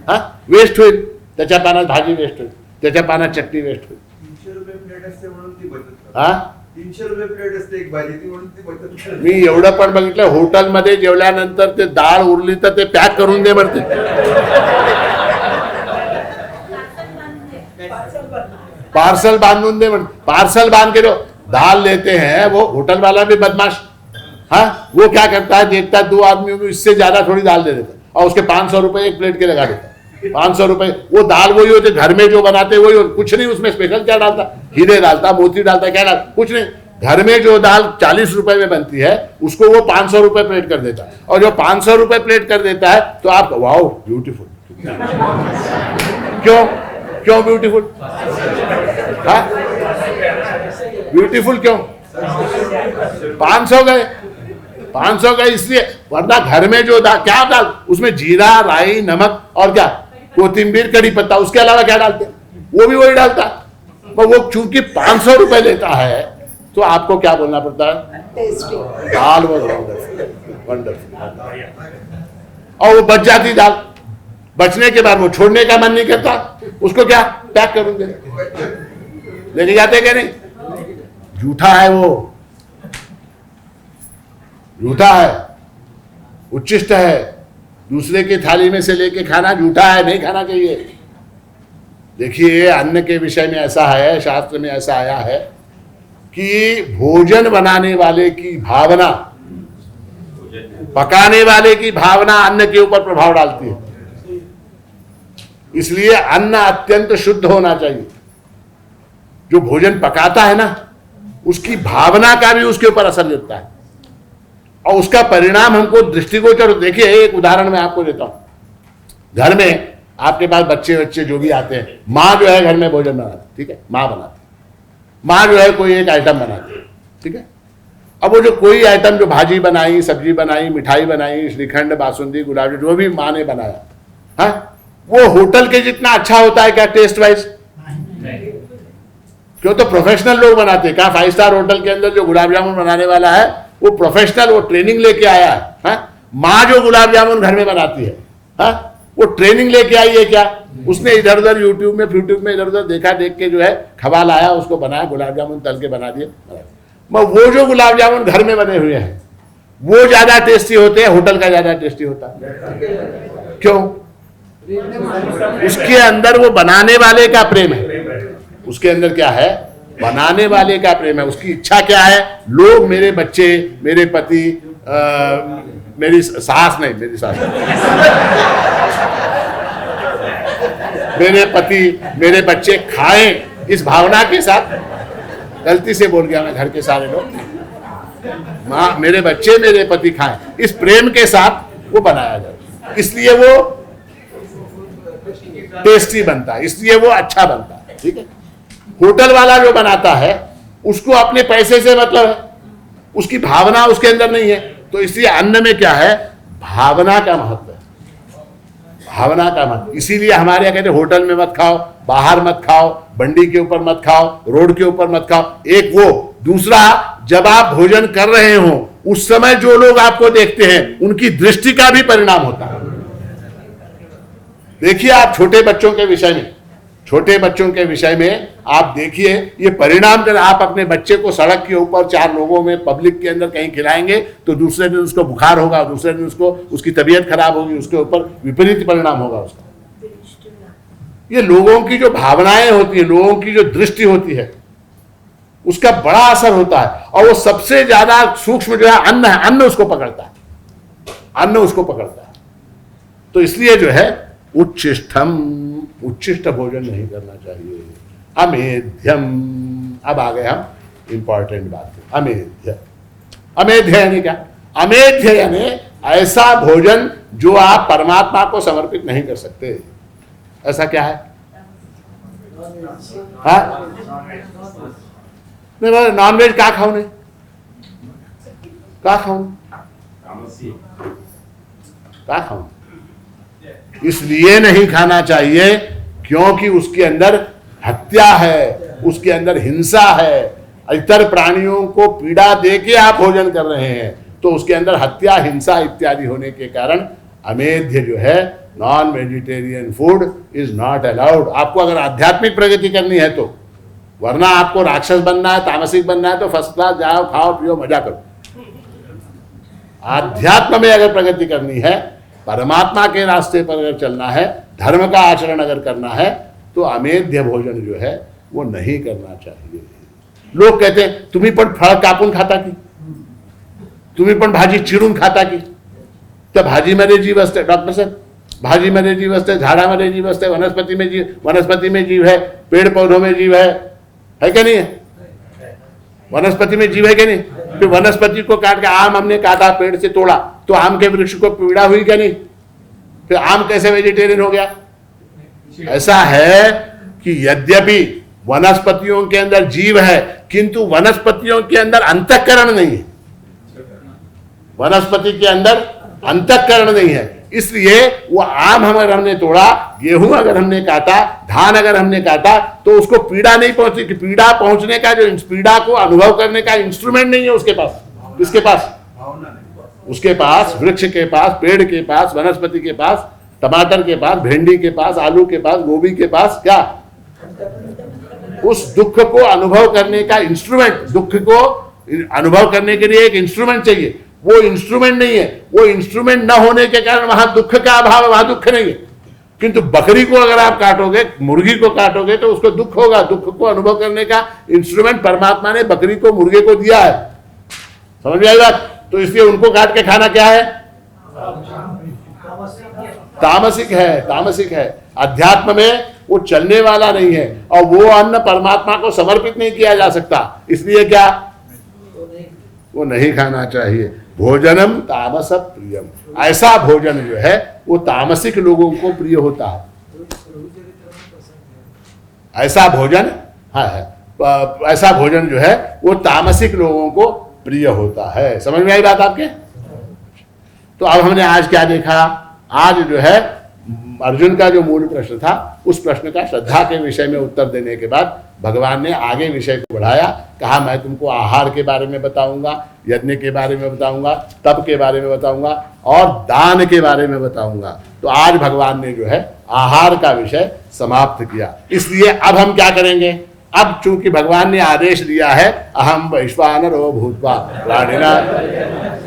हाँ, वेस्ट होईल, त्याच्या पानात भाजी वेस्ट होईल, त्याच्या पानात चटणी वेस्ट होईल. 300 रुपये प्लेट असते म्हणून ती बचत. हा, 300 रुपये प्लेट असते एक भाजी, ती म्हणून ती बचत. मी एवढं पण बघितलं, हॉटेलमध्ये जेवल्यानंतर ते डाळ उरली तर ते पॅक करून दे म्हणते. पार्सल बांधून दे म्हणते. पार्सल बांध के दो. दाल लेते हैं वो होटल वाला भी बदमाश. हाँ, वो क्या करता है, देखता है 2 आदमियों को, इससे ज्यादा थोड़ी दाल दे देता है, और उसके 500 रुपए एक प्लेट के लगा देता है. 500 रुपए. वो दाल वही होते, घर में जो बनाते वही होते, कुछ नहीं उसमें स्पेशल. क्या डालता, हीरे डालता, मोती डालता, क्या डालता, कुछ नहीं. घर में जो दाल 40 रुपए में बनती है उसको वो 500 रुपए प्लेट कर देता है, और जो 500 रुपए प्लेट कर देता है तो आप वाओ ब्यूटीफुल. क्यों क्यों ब्यूटीफुल? हाँ, ब्यूटीफुल क्यों? 500 गए, 500 गए इसलिए. वरना घर में जो दाल, क्या दाल, उसमें जीरा, राई, नमक और क्या, कोथिंबीर, कड़ी पत्ता, उसके अलावा क्या डालते हैं, वो भी वही डालता है. पर वो चूंकि 500 रुपए लेता है तो आपको क्या बोलना पड़ता है, दाल वो वंडरफुल. और वो बच जाती दाल, बचने के बाद वो छोड़ने का मन नहीं करता, उसको क्या पैक करूंगे, लेके जाते क्या नहीं. झूठा है वो, झूठा है, उच्चिष्ट है. दूसरे की थाली में से लेके खाना झूठा है, नहीं खाना चाहिए. देखिए, अन्न के विषय में ऐसा है, शास्त्र में ऐसा आया है कि भोजन बनाने वाले की भावना, पकाने वाले की भावना अन्न के ऊपर प्रभाव डालती है. इसलिए अन्न अत्यंत शुद्ध होना चाहिए. जो भोजन पकाता है ना, उसकी भावना का भी उसके ऊपर असर देता है, और उसका परिणाम हमको दृष्टिगोचर. देखिए, एक उदाहरण मैं आपको देता हूं. घर में आपके पास बच्चे जो भी आते हैं, माँ जो है घर में भोजन बनाती, ठीक है, माँ बनाती, माँ जो है कोई एक आइटम बनाती है, ठीक है. अब वो जो कोई आइटम, जो भाजी बनाई, सब्जी बनाई, मिठाई बनाई, श्रीखंड, बासुंदी, गुलाब, जो भी माँ ने बनाया, हाँ, वो होटल के जितना अच्छा होता है क्या टेस्ट वाइज? क्यों? तो प्रोफेशनल लोग बनाते हैं. क्या 5 स्टार होटल के अंदर जो गुलाब जामुन बनाने वाला है वो प्रोफेशनल, वो ट्रेनिंग लेके आया है. हाँ? माँ जो गुलाब जामुन घर में बनाती है, हाँ, वो ट्रेनिंग लेके आई है क्या? उसने इधर उधर यूट्यूब में इधर उधर देखा, देख के जो है खवा लाया, उसको बनाया, गुलाब जामुन तल के बना दिए. वो जो गुलाब जामुन घर में बने हुए हैं वो ज्यादा टेस्टी होते हैं, होटल का ज्यादा टेस्टी होता है. क्यों? उसके अंदर वो बनाने वाले का प्रेम है. उसके अंदर क्या है? बनाने वाले का प्रेम है. उसकी इच्छा क्या है? लोग, मेरे बच्चे, मेरे पति, मेरी सास नहीं, मेरी सास मेरे पति, मेरे बच्चे खाएं, इस भावना के साथ. गलती से बोल गया मैं, घर के सारे लोग, माँ मेरे बच्चे मेरे पति खाएं, इस प्रेम के साथ वो बनाया जाए, इसलिए वो टेस्टी बनता है, इसलिए वो अच्छा बनता है। ठीक है, होटल वाला जो बनाता है उसको अपने पैसे से मतलब है, उसकी भावना उसके अंदर नहीं है। तो इसलिए अन्न में क्या है, भावना का महत्व है, भावना का महत्व। इसीलिए हमारे यहाँ कहते हैं होटल में मत खाओ, बाहर मत खाओ, बंडी के ऊपर मत खाओ, रोड के ऊपर मत खाओ। एक वो, दूसरा जब आप भोजन कर रहे हो उस समय जो लोग आपको देखते हैं उनकी दृष्टि का भी परिणाम होता है। देखिए आप छोटे बच्चों के विषय में, छोटे बच्चों के विषय में आप देखिए ये परिणाम, कर आप अपने बच्चे को सड़क के ऊपर 4 लोगों में पब्लिक के अंदर कहीं खिलाएंगे तो दूसरे दिन उसको बुखार होगा, दूसरे दिन उसको उसकी तबीयत खराब होगी, उसके ऊपर विपरीत परिणाम होगा उसका। ये लोगों की जो भावनाएं होती है, लोगों की जो दृष्टि होती है, उसका बड़ा असर होता है। और वो सबसे ज्यादा सूक्ष्म जो है अन्न है, अन्न उसको पकड़ता है, अन्न उसको पकड़ता है। तो इसलिए जो है उच्चिष्ट भोजन नहीं करना चाहिए। अमेध्यम, अब आ गए हम इंपॉर्टेंट बात पे, अमेध्य। अमेध्य यानी क्या? अमेध्य यानी ऐसा भोजन जो आप परमात्मा को समर्पित नहीं कर सकते। ऐसा क्या है? हाँ, नहीं नॉनवेज क्या खाओ, नहीं क्या खाओ, क्या खाओ, इसलिए नहीं खाना चाहिए क्योंकि उसके अंदर हत्या है, उसके अंदर हिंसा है, इतर प्राणियों को पीड़ा देके आप भोजन कर रहे हैं, तो उसके अंदर हत्या, हिंसा इत्यादि होने के कारण अमेध्य जो है, non vegetarian food is not allowed. आपको अगर आध्यात्मिक प्रगति करनी है तो, वरना आपको राक्षस बनना है, तामसिक बनना है तो फर्स्ट क्लास जाओ, खाओ पियो, मजा करो। आध्यात्म में अगर प्रगति करनी है, परमात्मा के रास्ते पर अगर चलना है, धर्म का आचरण अगर करना है, तो अमेध्य भोजन जो है वो नहीं करना चाहिए। लोग कहते हैं तुम्ही पण फळ कापून खाता की, तुम्ही पण भाजी चिरून खाता की, तर भाजीमध्ये जीव असते डॉक्टर साहब, भाजीमध्ये जीव असते, झाडामध्ये जीव असते, वनस्पति में जीव है, पेड़ पौधों में जीव है क्या नहीं है? वनस्पति में जीव है क्या नहीं? फिर वनस्पति को काट के, आम हमने काटा, पेड़ से तोड़ा, तो आम के वृक्ष को पीड़ा हुई क्या नहीं? फिर आम कैसे वेजिटेरियन हो गया? ऐसा है कि यद्यपि वनस्पतियों के अंदर जीव है, किंतु वनस्पतियों के अंदर अंतःकरण नहीं है, वनस्पति के अंदर अंतःकरण नहीं है। इसलिए वो आम अगर हमने तोड़ा, गेहूं अगर हमने काटा, धान अगर हमने काटा, तो उसको पीड़ा नहीं पहुंची। कि पीड़ा पहुंचने का, जो पीड़ा को अनुभव करने का इंस्ट्रूमेंट नहीं है उसके पास। किसके पास? उसके पास, वृक्ष के पास, पेड़ के पास, वनस्पति के पास, टमाटर के पास, भिंडी के पास, आलू के पास, गोभी के पास क्या? उस दुख को अनुभव करने का इंस्ट्रूमेंट, दुख को अनुभव करने के लिए एक इंस्ट्रूमेंट चाहिए। वो इंस्ट्रूमेंट नहीं है, वो इंस्ट्रूमेंट न होने के कारण वहां दुख का अभाव है, वहां दुख नहीं है। किंतु बकरी को अगर आप काटोगे, मुर्गी को काटोगे, तो उसको दुख होगा। दुख को अनुभव करने का इंस्ट्रूमेंट परमात्मा ने बकरी को, मुर्गे को दिया है। समझ में आई बात? तो इसलिए उनको काट के खाना क्या है? तामसिक है, तामसिक है। अध्यात्म में वो चलने वाला नहीं है, और वो अन्न परमात्मा को समर्पित नहीं किया जा सकता। इसलिए क्या? वो नहीं खाना चाहिए। भोजनम तामस प्रियम, ऐसा भोजन जो है वो तामसिक लोगों को प्रिय होता है। ऐसा भोजन, हाँ है, ऐसा भोजन जो है वो तामसिक लोगों को प्रिय होता है। समझ में आई बात आपके? तो अब हमने आज क्या देखा? आज जो है अर्जुन का जो मूल प्रश्न था, उस प्रश्न का श्रद्धा के विषय में उत्तर देने के बाद भगवान ने आगे विषय को बढ़ाया। कहा मैं तुमको आहार के बारे में बताऊंगा, यज्ञ के बारे में बताऊंगा, तप के बारे में बताऊंगा, और दान के बारे में बताऊंगा। तो आज भगवान ने जो है आहार का विषय समाप्त किया। इसलिए अब हम क्या करेंगे? अब चूंकि भगवान ने आदेश दिया है, अहम वैश्वानरो भूत्वा प्राणिना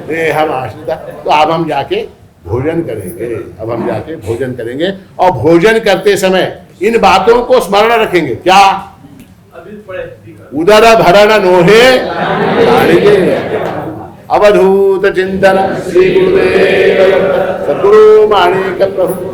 देहम आश्रिता, तो अब हम जाके भोजन करेंगे। अब हम जाके भोजन करेंगे, और भोजन करते समय इन बातों को स्मरण रखेंगे। क्या? उदर भरण नोहे अवधूत चिंतन श्री गुरुदेव सद्गुरु माणिक प्रभु।